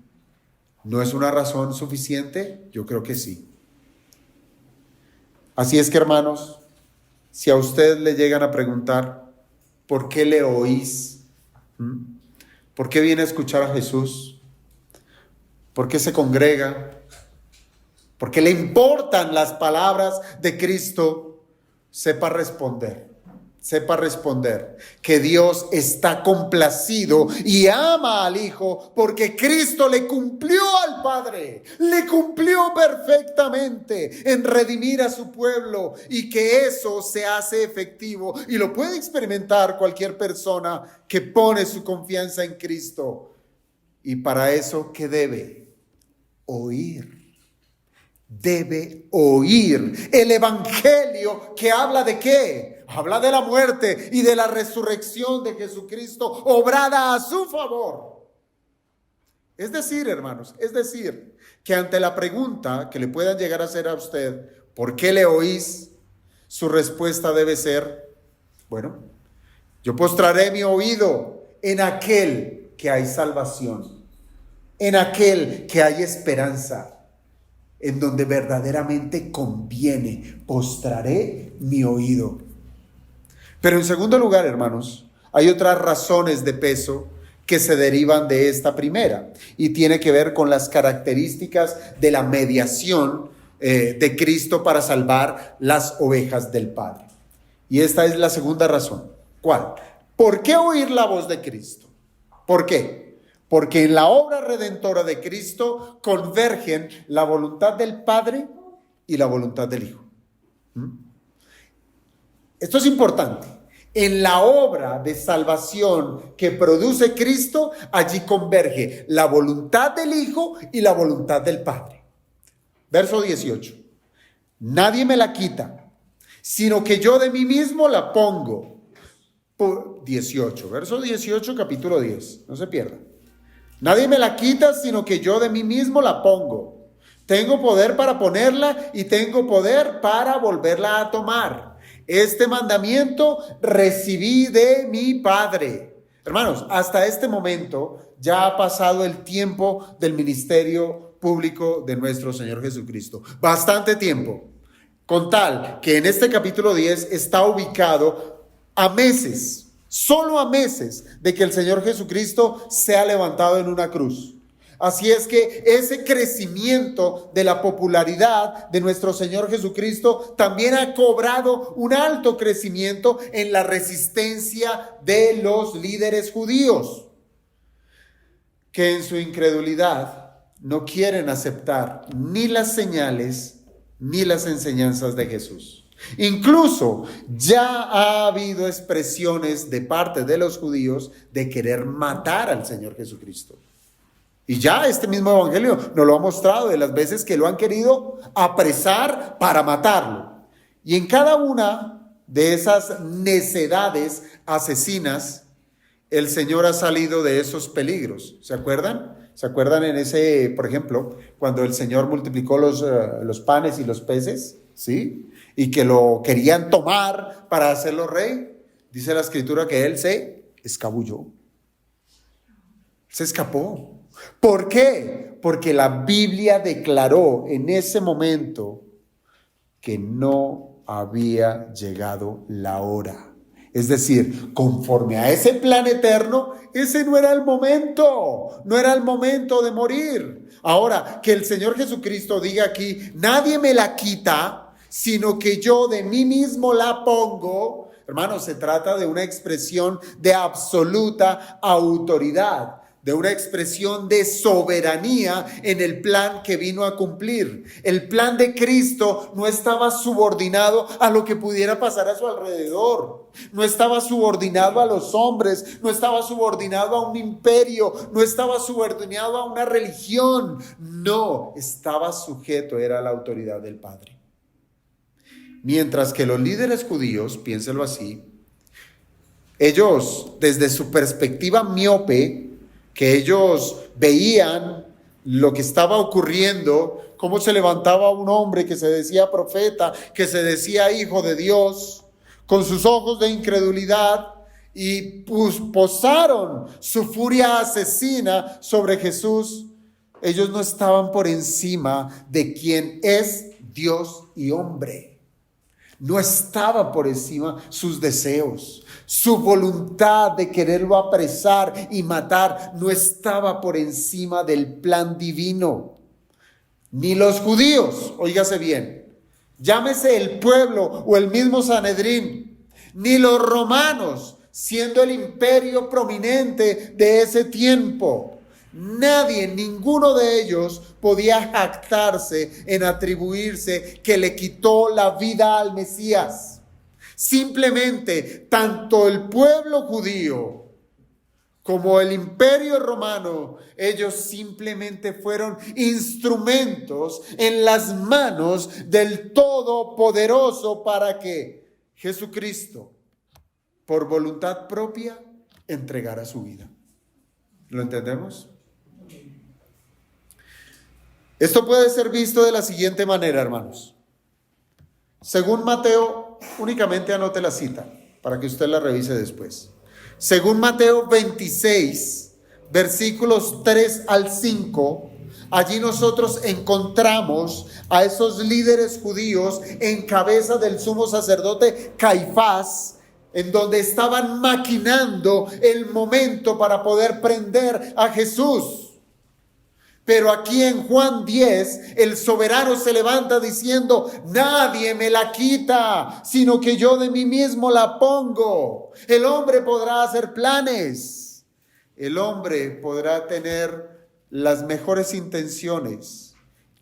¿No es una razón suficiente? Yo creo que sí. Así es que, hermanos, si a usted le llegan a preguntar, ¿por qué le oís? ¿Por qué viene a escuchar a Jesús? ¿Por qué se congrega? ¿Por qué le importan las palabras de Cristo? Sepa responder que Dios está complacido y ama al Hijo porque Cristo le cumplió al Padre, le cumplió perfectamente en redimir a su pueblo y que eso se hace efectivo y lo puede experimentar cualquier persona que pone su confianza en Cristo. Y para eso, ¿qué debe? Oír. Debe oír el evangelio que habla de ¿qué? Habla de la muerte y de la resurrección de Jesucristo obrada a su favor. Es decir, hermanos, que ante la pregunta que le puedan llegar a hacer a usted, ¿por qué le oís? Su respuesta debe ser, bueno, yo postraré mi oído en aquel que hay salvación, en aquel que hay esperanza, en donde verdaderamente conviene, postraré mi oído. Pero en segundo lugar, hermanos, hay otras razones de peso que se derivan de esta primera y tiene que ver con las características de la mediación de Cristo para salvar las ovejas del Padre. Y esta es la segunda razón. ¿Cuál? ¿Por qué oír la voz de Cristo? ¿Por qué? Porque en la obra redentora de Cristo convergen la voluntad del Padre y la voluntad del Hijo. Esto es importante. En la obra de salvación que produce Cristo, allí converge la voluntad del Hijo y la voluntad del Padre. Verso 18. Nadie me la quita, sino que yo de mí mismo la pongo. 18, verso 18, capítulo 10. No se pierda. Nadie me la quita, sino que yo de mí mismo la pongo. Tengo poder para ponerla y tengo poder para volverla a tomar. Este mandamiento recibí de mi Padre. Hermanos, hasta este momento ya ha pasado el tiempo del ministerio público de nuestro Señor Jesucristo. Bastante tiempo. Con tal que en este capítulo 10 está ubicado a meses, solo a meses de que el Señor Jesucristo sea levantado en una cruz. Así es que ese crecimiento de la popularidad de nuestro Señor Jesucristo también ha cobrado un alto crecimiento en la resistencia de los líderes judíos, que en su incredulidad no quieren aceptar ni las señales ni las enseñanzas de Jesús. Incluso ya ha habido expresiones de parte de los judíos de querer matar al Señor Jesucristo. Y ya este mismo evangelio nos lo ha mostrado de las veces que lo han querido apresar para matarlo. Y en cada una de esas necedades asesinas, el Señor ha salido de esos peligros. ¿Se acuerdan? ¿Se acuerdan en ese, por ejemplo, cuando el Señor multiplicó los panes y los peces? ¿Sí? Y que lo querían tomar para hacerlo rey. Dice la Escritura que él se escabulló. Se escapó. ¿Por qué? Porque la Biblia declaró en ese momento que no había llegado la hora. Es decir, conforme a ese plan eterno, ese no era el momento de morir. Ahora, que el Señor Jesucristo diga aquí, nadie me la quita, sino que yo de mí mismo la pongo. Hermanos, se trata de una expresión de absoluta autoridad, de una expresión de soberanía en el plan que vino a cumplir. El plan de Cristo no estaba subordinado a lo que pudiera pasar a su alrededor. No estaba subordinado a los hombres, no estaba subordinado a un imperio, no estaba subordinado a una religión. No, estaba sujeto, era la autoridad del Padre. Mientras que los líderes judíos, piénselo así, ellos desde su perspectiva miope, que ellos veían lo que estaba ocurriendo, cómo se levantaba un hombre que se decía profeta, que se decía hijo de Dios, con sus ojos de incredulidad, y posaron su furia asesina sobre Jesús. Ellos no estaban por encima de quien es Dios y hombre. No estaba por encima sus deseos. Su voluntad de quererlo apresar y matar no estaba por encima del plan divino. Ni los judíos, óigase bien, llámese el pueblo o el mismo Sanedrín, ni los romanos, siendo el imperio prominente de ese tiempo. Nadie, ninguno de ellos podía jactarse en atribuirse que le quitó la vida al Mesías. Simplemente, tanto el pueblo judío como el imperio romano, ellos simplemente fueron instrumentos en las manos del Todopoderoso para que Jesucristo, por voluntad propia, entregara su vida. ¿Lo entendemos? Esto puede ser visto de la siguiente manera, hermanos. Según Mateo, únicamente anote la cita para que usted la revise después. Según Mateo 26, versículos 3 al 5, allí nosotros encontramos a esos líderes judíos en cabeza del sumo sacerdote Caifás, en donde estaban maquinando el momento para poder prender a Jesús. Pero aquí en Juan 10, el soberano se levanta diciendo: nadie me la quita, sino que yo de mí mismo la pongo. El hombre podrá hacer planes. El hombre podrá tener las mejores intenciones,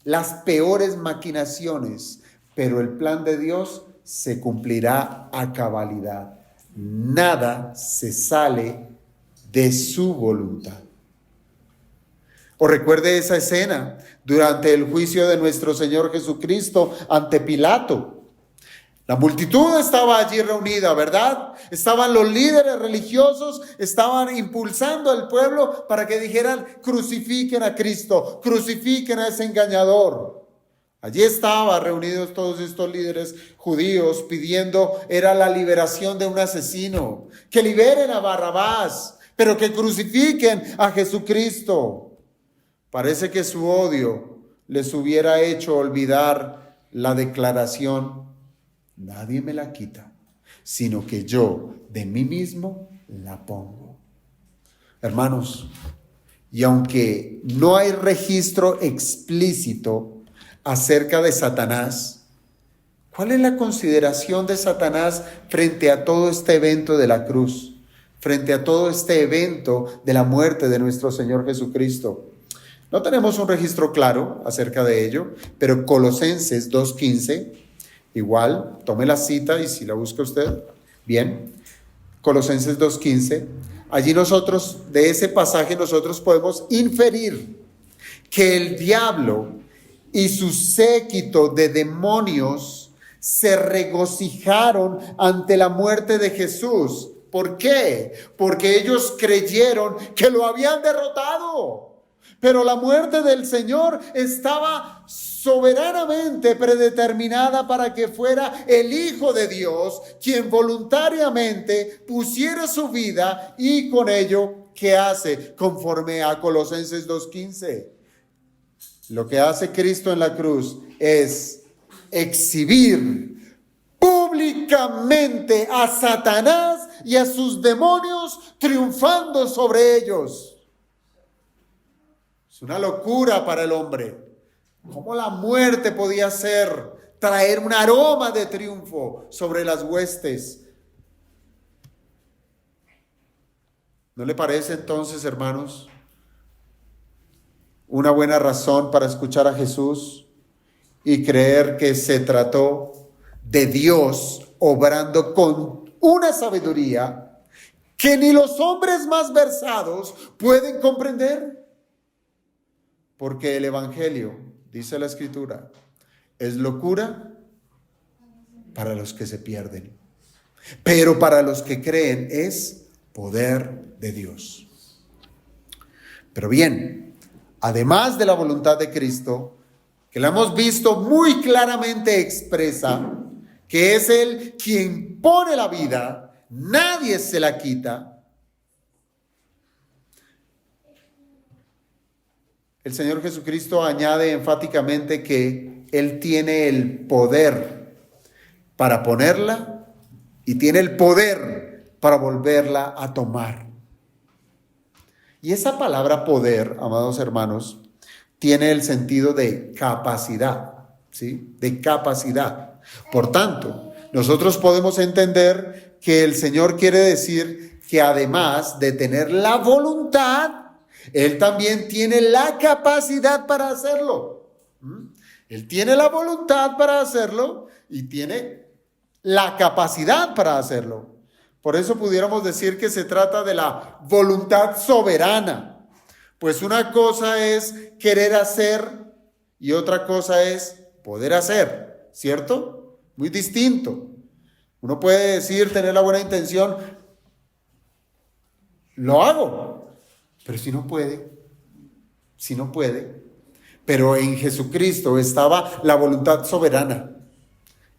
las peores maquinaciones, pero el plan de Dios se cumplirá a cabalidad. Nada se sale de su voluntad. O recuerde esa escena durante el juicio de nuestro Señor Jesucristo ante Pilato. La multitud estaba allí reunida, ¿verdad? Estaban los líderes religiosos, estaban impulsando al pueblo para que dijeran: crucifiquen a Cristo, crucifiquen a ese engañador. Allí estaban reunidos todos estos líderes judíos pidiendo, era la liberación de un asesino, que liberen a Barrabás, pero que crucifiquen a Jesucristo. Parece que su odio les hubiera hecho olvidar la declaración: nadie me la quita, sino que yo de mí mismo la pongo. Hermanos, y aunque no hay registro explícito acerca de Satanás, ¿cuál es la consideración de Satanás frente a todo este evento de la cruz? Frente a todo este evento de la muerte de nuestro Señor Jesucristo. No tenemos un registro claro acerca de ello, pero Colosenses 2:15, igual, tome la cita y si la busca usted, bien, Colosenses 2:15, allí nosotros, de ese pasaje nosotros podemos inferir que el diablo y su séquito de demonios se regocijaron ante la muerte de Jesús. ¿Por qué? Porque ellos creyeron que lo habían derrotado. Pero la muerte del Señor estaba soberanamente predeterminada para que fuera el Hijo de Dios quien voluntariamente pusiera su vida, y con ello, ¿qué hace? Conforme a Colosenses 2:15. Lo que hace Cristo en la cruz es exhibir públicamente a Satanás y a sus demonios triunfando sobre ellos. Es una locura para el hombre. ¿Cómo la muerte podía traer un aroma de triunfo sobre las huestes? ¿No le parece entonces, hermanos, una buena razón para escuchar a Jesús y creer que se trató de Dios obrando con una sabiduría que ni los hombres más versados pueden comprender? Porque el Evangelio, dice la Escritura, es locura para los que se pierden, pero para los que creen es poder de Dios. Pero bien, además de la voluntad de Cristo, que la hemos visto muy claramente expresa, que es Él quien pone la vida, nadie se la quita. El Señor Jesucristo añade enfáticamente que Él tiene el poder para ponerla y tiene el poder para volverla a tomar. Y esa palabra poder, amados hermanos, tiene el sentido de capacidad, ¿sí? De capacidad. Por tanto, nosotros podemos entender que el Señor quiere decir que además de tener la voluntad, Él también tiene la capacidad para hacerlo. Él tiene la voluntad para hacerlo y tiene la capacidad para hacerlo. Por eso pudiéramos decir que se trata de la voluntad soberana. Pues una cosa es querer hacer y otra cosa es poder hacer, ¿cierto? Muy distinto. Uno puede decir, tener la buena intención, lo hago, pero si no puede, pero en Jesucristo estaba la voluntad soberana,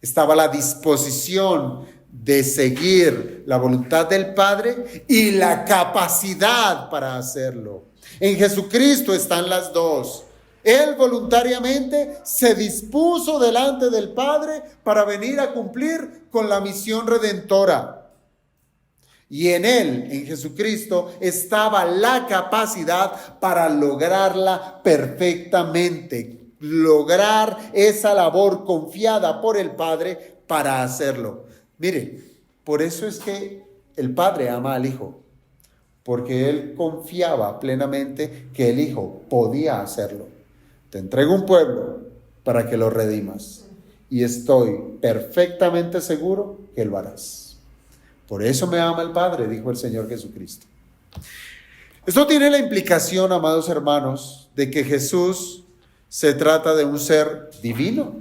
estaba la disposición de seguir la voluntad del Padre y la capacidad para hacerlo. En Jesucristo están las dos. Él voluntariamente se dispuso delante del Padre para venir a cumplir con la misión redentora. Y en Él, en Jesucristo, estaba la capacidad para lograrla perfectamente, lograr esa labor confiada por el Padre para hacerlo. Mire, por eso es que el Padre ama al Hijo, porque Él confiaba plenamente que el Hijo podía hacerlo. Te entrego un pueblo para que lo redimas, y estoy perfectamente seguro que lo harás. Por eso me ama el Padre, dijo el Señor Jesucristo. Esto tiene la implicación, amados hermanos, de que Jesús se trata de un ser divino,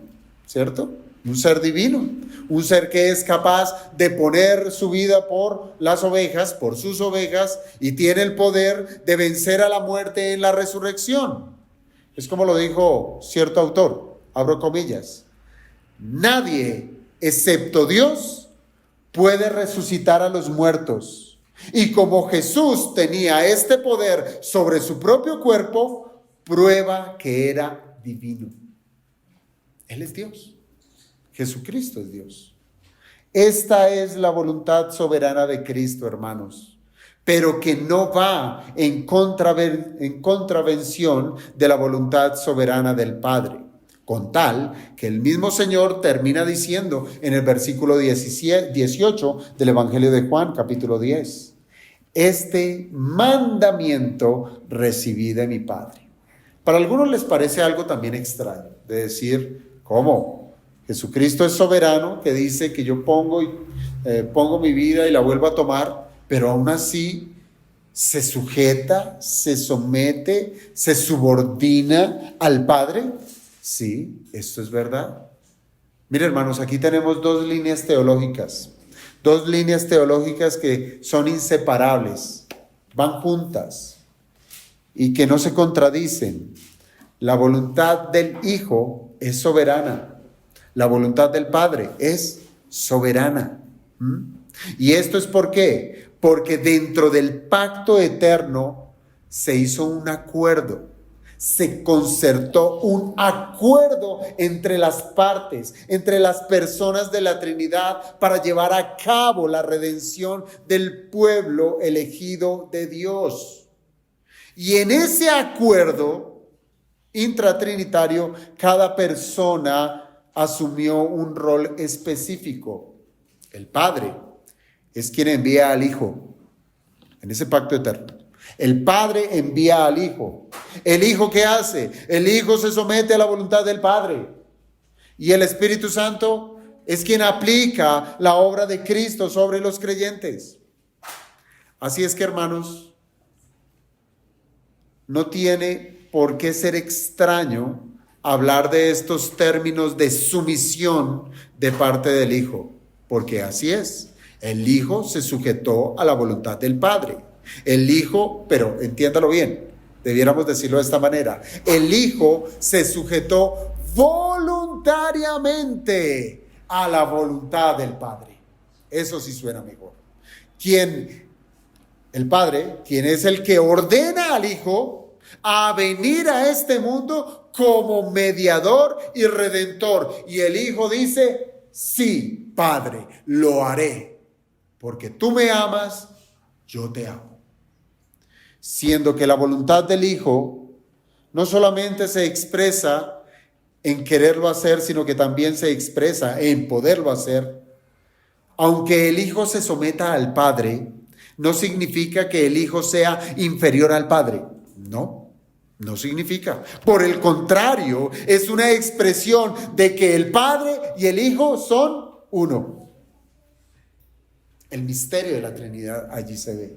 ¿cierto? Un ser divino, un ser que es capaz de poner su vida por las ovejas, por sus ovejas, y tiene el poder de vencer a la muerte en la resurrección. Es como lo dijo cierto autor, abro comillas: nadie excepto Dios puede resucitar a los muertos. Y como Jesús tenía este poder sobre su propio cuerpo, prueba que era divino. Él es Dios. Jesucristo es Dios. Esta es la voluntad soberana de Cristo, hermanos, pero que no va en contravención de la voluntad soberana del Padre. Con tal que el mismo Señor termina diciendo en el versículo 18 del Evangelio de Juan, capítulo 10, este mandamiento recibí de mi Padre. Para algunos les parece algo también extraño, de decir, ¿cómo? Jesucristo es soberano, que dice que yo pongo mi vida y la vuelvo a tomar, pero aún así se sujeta, se somete, se subordina al Padre. Sí, esto es verdad. Mire, hermanos, aquí tenemos dos líneas teológicas que son inseparables, van juntas y que no se contradicen. La voluntad del Hijo es soberana, la voluntad del Padre es soberana. ¿Y esto es por qué? Porque dentro del pacto eterno se hizo un acuerdo. Se concertó un acuerdo entre las partes, entre las personas de la Trinidad, para llevar a cabo la redención del pueblo elegido de Dios. Y en ese acuerdo intratrinitario, cada persona asumió un rol específico. El Padre es quien envía al Hijo en ese pacto eterno. El Padre envía al Hijo. ¿El Hijo qué hace? El Hijo se somete a la voluntad del Padre. Y el Espíritu Santo es quien aplica la obra de Cristo sobre los creyentes. Así es que, hermanos, no tiene por qué ser extraño hablar de estos términos de sumisión de parte del Hijo, porque así es. El Hijo se sujetó a la voluntad del Padre. El Hijo, pero entiéndalo bien, debiéramos decirlo de esta manera: el Hijo se sujetó voluntariamente a la voluntad del Padre. Eso sí suena mejor. El Padre, quien es el que ordena al Hijo a venir a este mundo como mediador y redentor. Y el Hijo dice: sí, Padre, lo haré, porque tú me amas, yo te amo. Siendo que la voluntad del Hijo no solamente se expresa en quererlo hacer, sino que también se expresa en poderlo hacer. Aunque el Hijo se someta al Padre, no significa que el Hijo sea inferior al Padre. No significa. Por el contrario, es una expresión de que el Padre y el Hijo son uno. El misterio de la Trinidad allí se ve.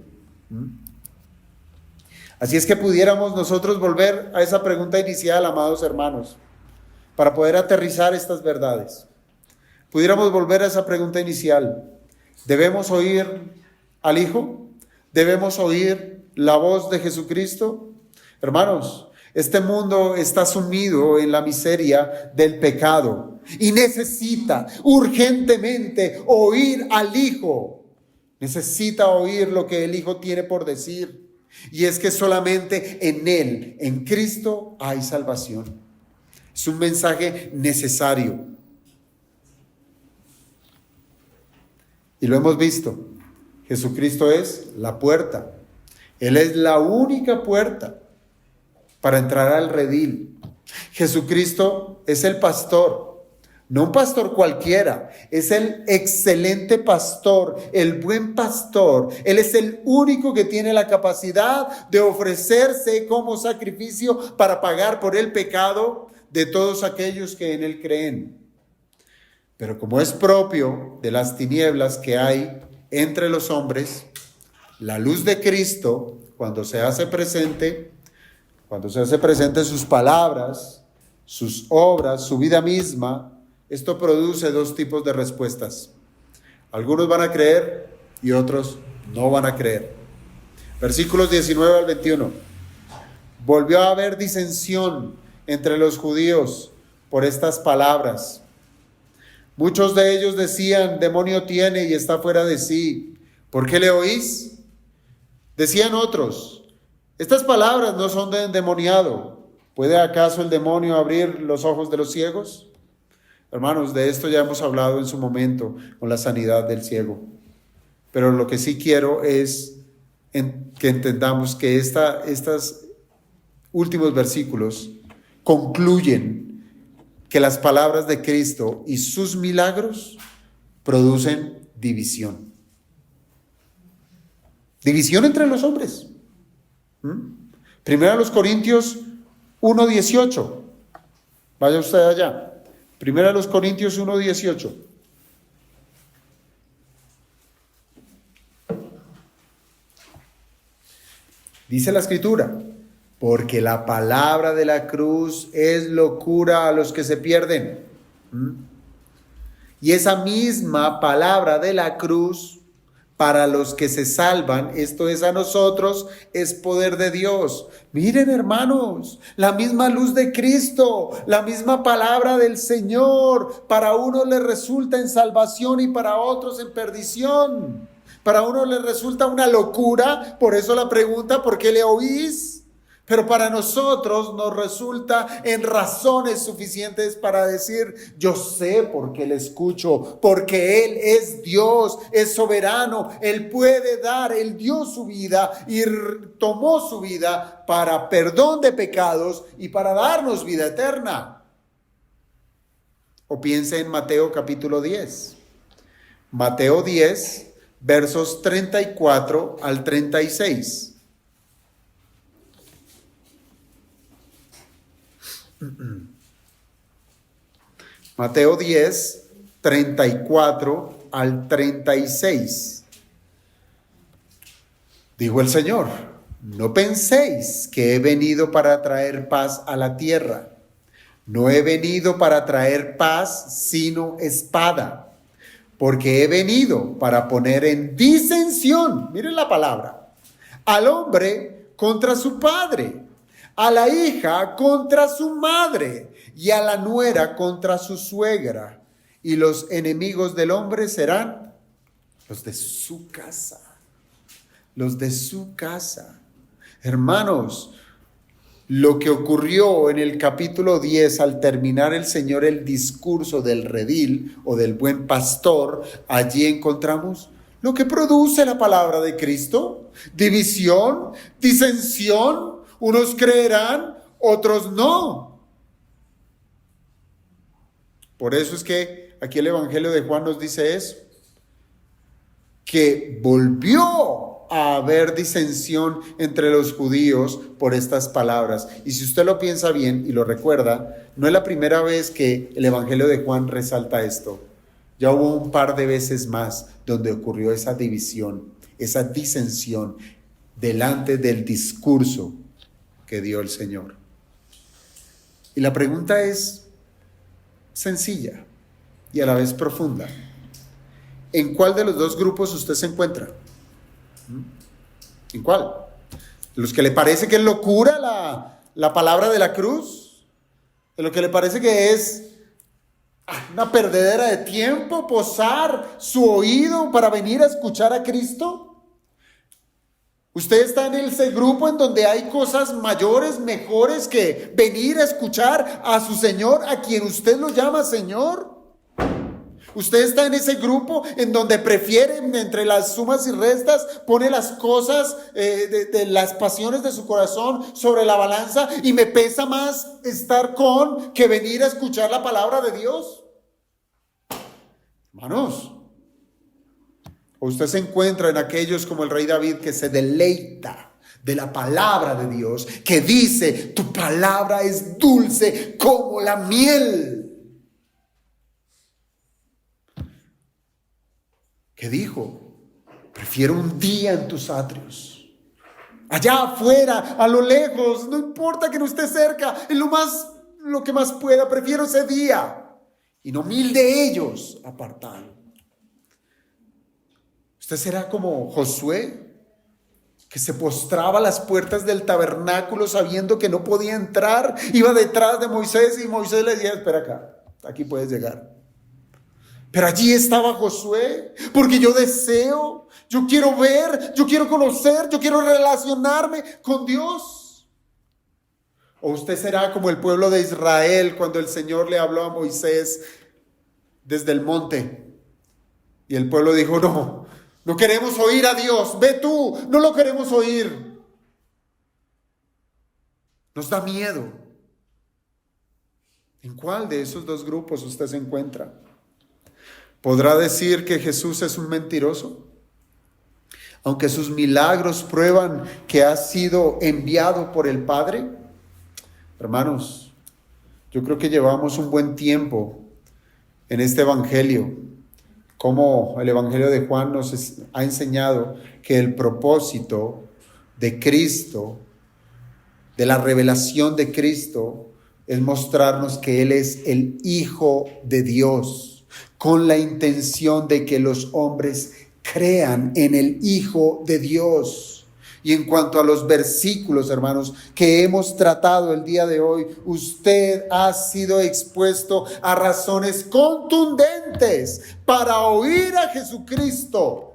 Así es que pudiéramos nosotros volver a esa pregunta inicial, amados hermanos, para poder aterrizar estas verdades. pudiéramos volver a esa pregunta inicial. ¿Debemos oír al Hijo? ¿Debemos oír la voz de Jesucristo? Hermanos, este mundo está sumido en la miseria del pecado y necesita urgentemente oír al Hijo. Necesita oír lo que el Hijo tiene por decir. Y es que solamente en Él, en Cristo, hay salvación. Es un mensaje necesario. Y lo hemos visto. Jesucristo es la puerta. Él es la única puerta para entrar al redil. Jesucristo es el pastor, no un pastor cualquiera, es el excelente pastor, el buen pastor. Él es el único que tiene la capacidad de ofrecerse como sacrificio para pagar por el pecado de todos aquellos que en Él creen. Pero como es propio de las tinieblas que hay entre los hombres, la luz de Cristo, cuando se hace presente sus palabras, sus obras, su vida misma, esto produce dos tipos de respuestas. Algunos van a creer y otros no van a creer. Versículos 19 al 21. Volvió a haber disensión entre los judíos por estas palabras. Muchos de ellos decían: demonio tiene y está fuera de sí. ¿Por qué le oís? Decían otros: estas palabras no son de endemoniado. ¿Puede acaso el demonio abrir los ojos de los ciegos? Hermanos, de esto ya hemos hablado en su momento con la sanidad del ciego. Pero lo que sí quiero es que entendamos que estos últimos versículos concluyen que las palabras de Cristo y sus milagros producen división. División entre los hombres. Primero a los Corintios 1:18. Vaya usted allá. Primero a los Corintios 1:18. Dice la Escritura: porque la palabra de la cruz es locura a los que se pierden. Y esa misma palabra de la cruz, para los que se salvan, esto es a nosotros, es poder de Dios. Miren, hermanos, la misma luz de Cristo, la misma palabra del Señor, para unos les resulta en salvación y para otros en perdición. Para unos les resulta una locura, por eso la pregunta: ¿por qué le oís? Pero para nosotros nos resulta en razones suficientes para decir: yo sé por qué le escucho, porque Él es Dios, es soberano, Él puede dar, Él dio su vida y tomó su vida para perdón de pecados y para darnos vida eterna. O piense en Mateo capítulo 10. Mateo 10, versos 34 al 36. Mateo 10, 34 al 36. Dijo el Señor: no penséis que he venido para traer paz a la tierra. No he venido para traer paz, sino espada. Porque he venido para poner en disensión, miren la palabra, al hombre contra su padre, a la hija contra su madre y a la nuera contra su suegra. Y los enemigos del hombre serán los de su casa. Los de su casa. Hermanos, lo que ocurrió en el capítulo 10 al terminar el Señor el discurso del redil o del buen pastor, allí encontramos lo que produce la palabra de Cristo: división, disensión. Unos creerán, otros no. Por eso es que aquí el Evangelio de Juan nos dice eso, que volvió a haber disensión entre los judíos por estas palabras. Y si usted lo piensa bien y lo recuerda, no es la primera vez que el Evangelio de Juan resalta esto. Ya hubo un par de veces más donde ocurrió esa división, esa disensión delante del discurso que dio el Señor. Y la pregunta es sencilla: y a la vez profunda. ¿En cuál de los dos grupos usted se encuentra? ¿En cuál? ¿Los que le parece que es locura la palabra de la cruz? ¿En lo que le parece que es una perdedera de tiempo posar su oído para venir a escuchar a Cristo? ¿Usted está en ese grupo en donde hay cosas mayores, mejores que venir a escuchar a su Señor, a quien usted lo llama Señor? ¿Usted está en ese grupo en donde prefiere, entre las sumas y restas, pone las cosas de las pasiones de su corazón sobre la balanza y me pesa más estar con que venir a escuchar la palabra de Dios? Hermanos, o usted se encuentra en aquellos como el rey David que se deleita de la palabra de Dios, que dice, tu palabra es dulce como la miel. Que dijo, prefiero un día en tus atrios, allá afuera, a lo lejos, no importa que no esté cerca, en lo que más pueda, prefiero ese día y no 1000 de ellos apartado. Usted será como Josué, que se postraba a las puertas del tabernáculo sabiendo que no podía entrar, iba detrás de Moisés y Moisés le decía, espera acá, aquí puedes llegar. Pero allí estaba Josué, porque yo deseo, yo quiero ver, yo quiero conocer, yo quiero relacionarme con Dios. O usted será como el pueblo de Israel cuando el Señor le habló a Moisés desde el monte. Y el pueblo dijo, no queremos oír a Dios, ve tú, no lo queremos oír. Nos da miedo. ¿En cuál de esos dos grupos usted se encuentra? ¿Podrá decir que Jesús es un mentiroso? Aunque sus milagros prueban que ha sido enviado por el Padre. Hermanos, yo creo que llevamos un buen tiempo en este evangelio, como el evangelio de Juan nos ha enseñado que el propósito de Cristo, de la revelación de Cristo, es mostrarnos que Él es el Hijo de Dios, con la intención de que los hombres crean en el Hijo de Dios. Y en cuanto a los versículos, hermanos, que hemos tratado el día de hoy, usted ha sido expuesto a razones contundentes para oír a Jesucristo.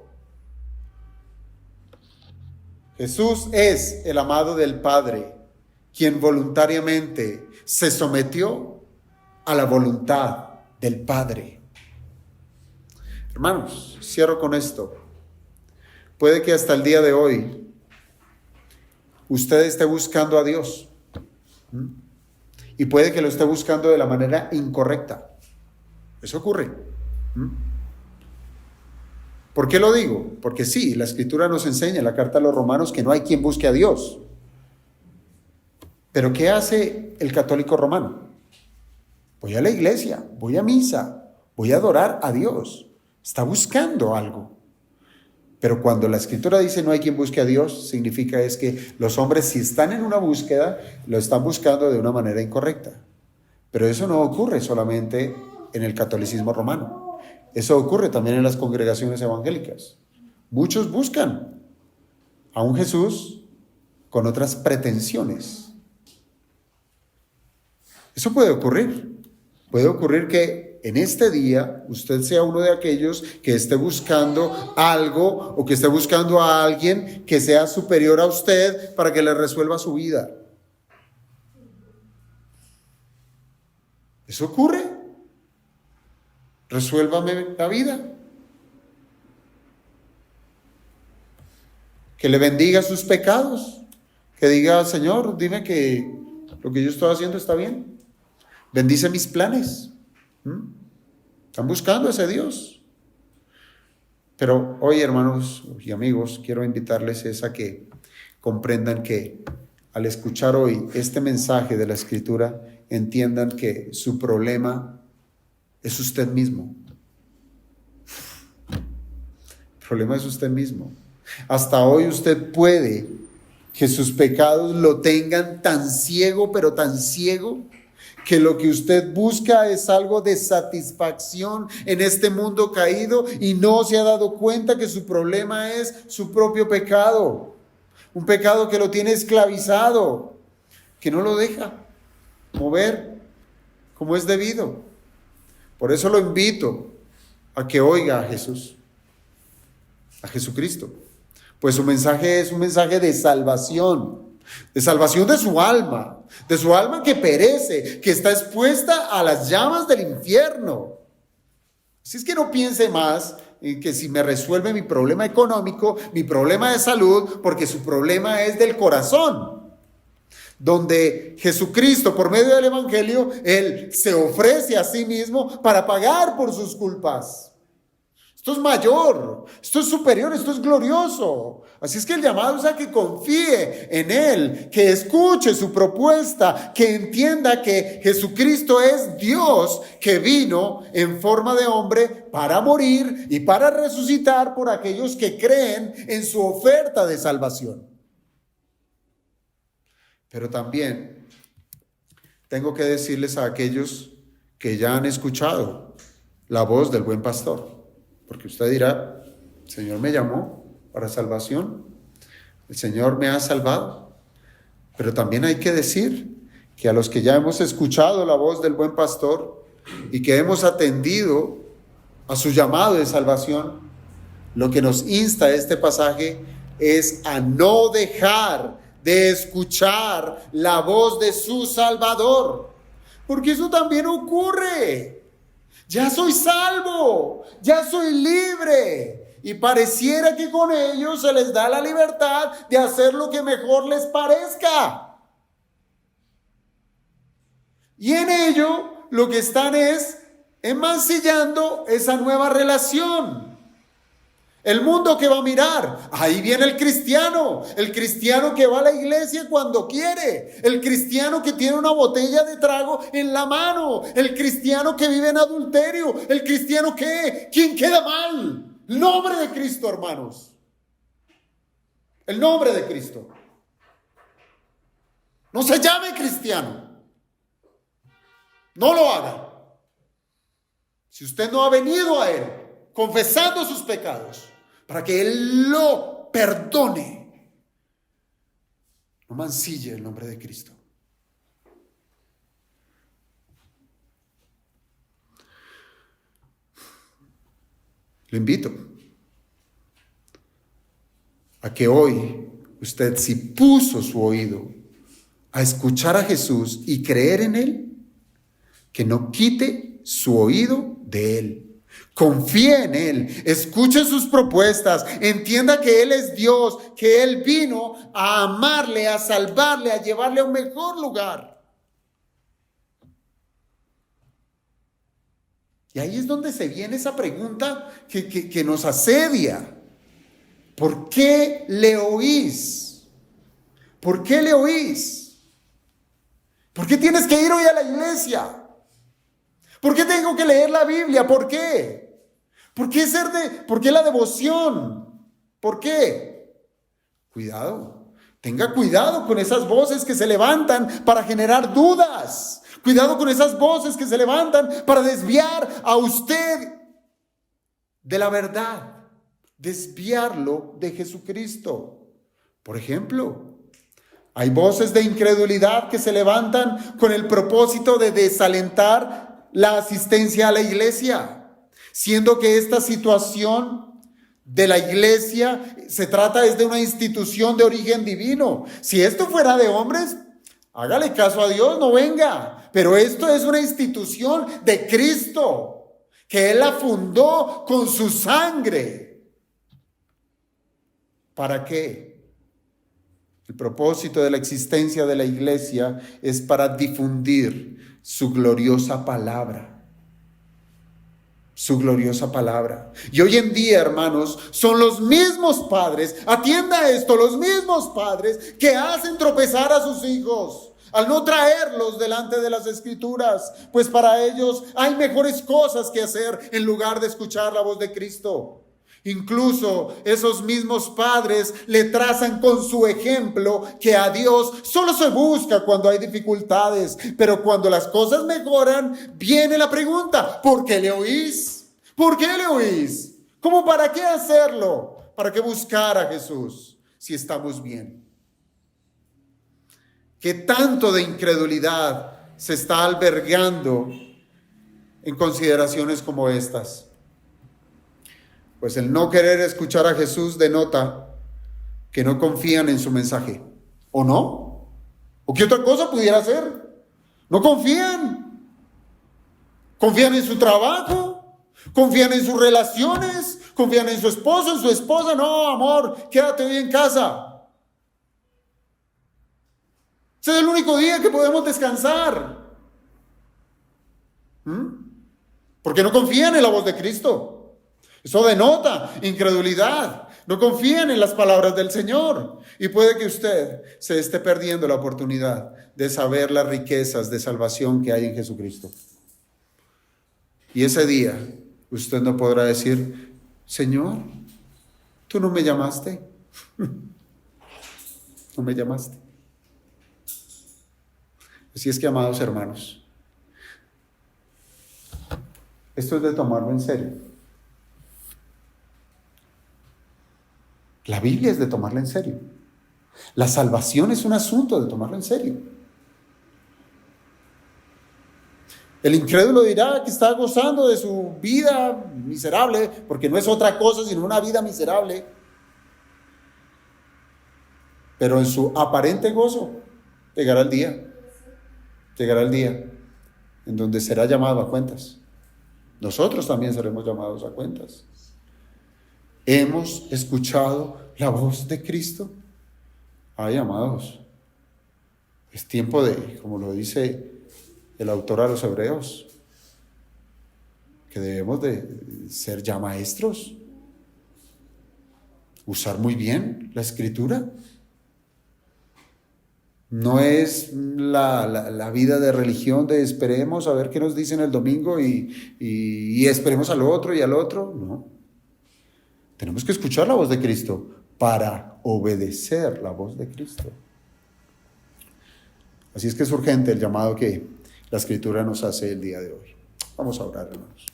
Jesús es el amado del Padre, quien voluntariamente se sometió a la voluntad del Padre. Hermanos, cierro con esto. Puede que hasta el día de hoy usted esté buscando a Dios. Y puede que lo esté buscando de la manera incorrecta. Eso ocurre. ¿Por qué lo digo? Porque sí, la Escritura nos enseña en la carta a los Romanos que no hay quien busque a Dios. Pero ¿qué hace el católico romano? Voy a la iglesia, voy a misa, voy a adorar a Dios. Está buscando algo. Pero cuando la Escritura dice no hay quien busque a Dios, significa es que los hombres, si están en una búsqueda, lo están buscando de una manera incorrecta. Pero eso no ocurre solamente en el catolicismo romano. Eso ocurre también en las congregaciones evangélicas. Muchos buscan a un Jesús con otras pretensiones. Eso puede ocurrir. Puede ocurrir que en este día usted sea uno de aquellos que esté buscando algo o que esté buscando a alguien que sea superior a usted para que le resuelva su vida. ¿Eso ocurre? Resuélvame la vida. Que le bendiga sus pecados. Que diga, Señor, dime que lo que yo estoy haciendo está bien. Bendice mis planes. Están buscando a ese Dios. Pero hoy, hermanos y amigos, quiero invitarles a que comprendan que al escuchar hoy este mensaje de la Escritura, entiendan que su problema es usted mismo. El problema es usted mismo. Hasta hoy usted puede que sus pecados lo tengan tan ciego, pero tan ciego, que lo que usted busca es algo de satisfacción en este mundo caído y no se ha dado cuenta que su problema es su propio pecado. Un pecado que lo tiene esclavizado, que no lo deja mover como es debido. Por eso lo invito a que oiga a Jesús, a Jesucristo. Pues su mensaje es un mensaje de salvación de su alma que perece, que está expuesta a las llamas del infierno. Así es que no piense más en que si me resuelve mi problema económico, mi problema de salud, porque su problema es del corazón, donde Jesucristo, por medio del Evangelio, Él se ofrece a sí mismo para pagar por sus culpas. Esto es mayor, esto es superior, esto es glorioso. Así es que el llamado es a que confíe en Él, que escuche su propuesta, que entienda que Jesucristo es Dios que vino en forma de hombre para morir y para resucitar por aquellos que creen en su oferta de salvación. Pero también tengo que decirles a aquellos que ya han escuchado la voz del buen pastor. Porque usted dirá, el Señor me llamó para salvación, el Señor me ha salvado. Pero también hay que decir que a los que ya hemos escuchado la voz del buen pastor y que hemos atendido a su llamado de salvación, lo que nos insta este pasaje es a no dejar de escuchar la voz de su Salvador. Porque eso también ocurre. Ya soy salvo, ya soy libre. Y pareciera que con ellos se les da la libertad de hacer lo que mejor les parezca. Y en ello lo que están es emancillando esa nueva relación. El mundo que va a mirar, ahí viene el cristiano que va a la iglesia cuando quiere, el cristiano que tiene una botella de trago en la mano, el cristiano que vive en adulterio, el cristiano que, ¿quién queda mal? El nombre de Cristo, hermanos. El nombre de Cristo. No se llame cristiano. No lo haga. Si usted no ha venido a Él confesando sus pecados, para que Él lo perdone, no mancille el nombre de Cristo. Le invito a que hoy usted, si puso su oído a escuchar a Jesús y creer en Él, que no quite su oído de Él. Confíe en Él, escuche sus propuestas, entienda que Él es Dios, que Él vino a amarle, a salvarle, a llevarle a un mejor lugar. Y ahí es donde se viene esa pregunta que nos asedia. ¿Por qué le oís? ¿Por qué le oís? ¿Por qué tienes que ir hoy a la iglesia? ¿Por qué tengo que leer la Biblia? ¿Por qué? ¿Por qué la devoción? ¿Por qué? Cuidado. Tenga cuidado con esas voces que se levantan para generar dudas. Cuidado con esas voces que se levantan para desviar a usted de la verdad. Desviarlo de Jesucristo. Por ejemplo, hay voces de incredulidad que se levantan con el propósito de desalentar la asistencia a la iglesia, siendo que esta situación de la iglesia se trata de una institución de origen divino. Si esto fuera de hombres, hágale caso a Dios, no venga. Pero esto es una institución de Cristo, que Él la fundó con su sangre. ¿Para qué? El propósito de la existencia de la iglesia es para difundir su gloriosa palabra. Su gloriosa palabra. Y hoy en día, hermanos, son los mismos padres, atienda esto, los mismos padres que hacen tropezar a sus hijos al no traerlos delante de las Escrituras, pues para ellos hay mejores cosas que hacer en lugar de escuchar la voz de Cristo. Incluso esos mismos padres le trazan con su ejemplo que a Dios solo se busca cuando hay dificultades, pero cuando las cosas mejoran, viene la pregunta: ¿por qué le oís? ¿Por qué le oís? ¿Cómo para qué hacerlo? ¿Para qué buscar a Jesús si estamos bien? ¿Qué tanto de incredulidad se está albergando en consideraciones como estas? Pues el no querer escuchar a Jesús denota que no confían en su mensaje. ¿O no? ¿O qué otra cosa pudiera ser? No confían. Confían en su trabajo, confían en sus relaciones, confían en su esposo, en su esposa. No, amor, quédate hoy en casa. Ese es el único día que podemos descansar. Porque no confían en la voz de Cristo. Eso denota incredulidad. No confían en las palabras del Señor. Y puede que usted se esté perdiendo la oportunidad de saber las riquezas de salvación que hay en Jesucristo. Y ese día usted no podrá decir: Señor, tú no me llamaste. No me llamaste. Así es que, amados hermanos, esto es de tomarlo en serio. La Biblia es de tomarla en serio. La salvación es un asunto de tomarla en serio. El incrédulo dirá que está gozando de su vida miserable, porque no es otra cosa sino una vida miserable. Pero en su aparente gozo llegará el día en donde será llamado a cuentas. Nosotros también seremos llamados a cuentas. ¿Hemos escuchado la voz de Cristo? Ay, amados, es tiempo de, como lo dice el autor a los Hebreos, que debemos de ser ya maestros, usar muy bien la Escritura. No es la vida de religión de esperemos a ver qué nos dicen el domingo y esperemos al otro y al otro. No. Tenemos que escuchar la voz de Cristo para obedecer la voz de Cristo. Así es que es urgente el llamado que la Escritura nos hace el día de hoy. Vamos a orar, hermanos.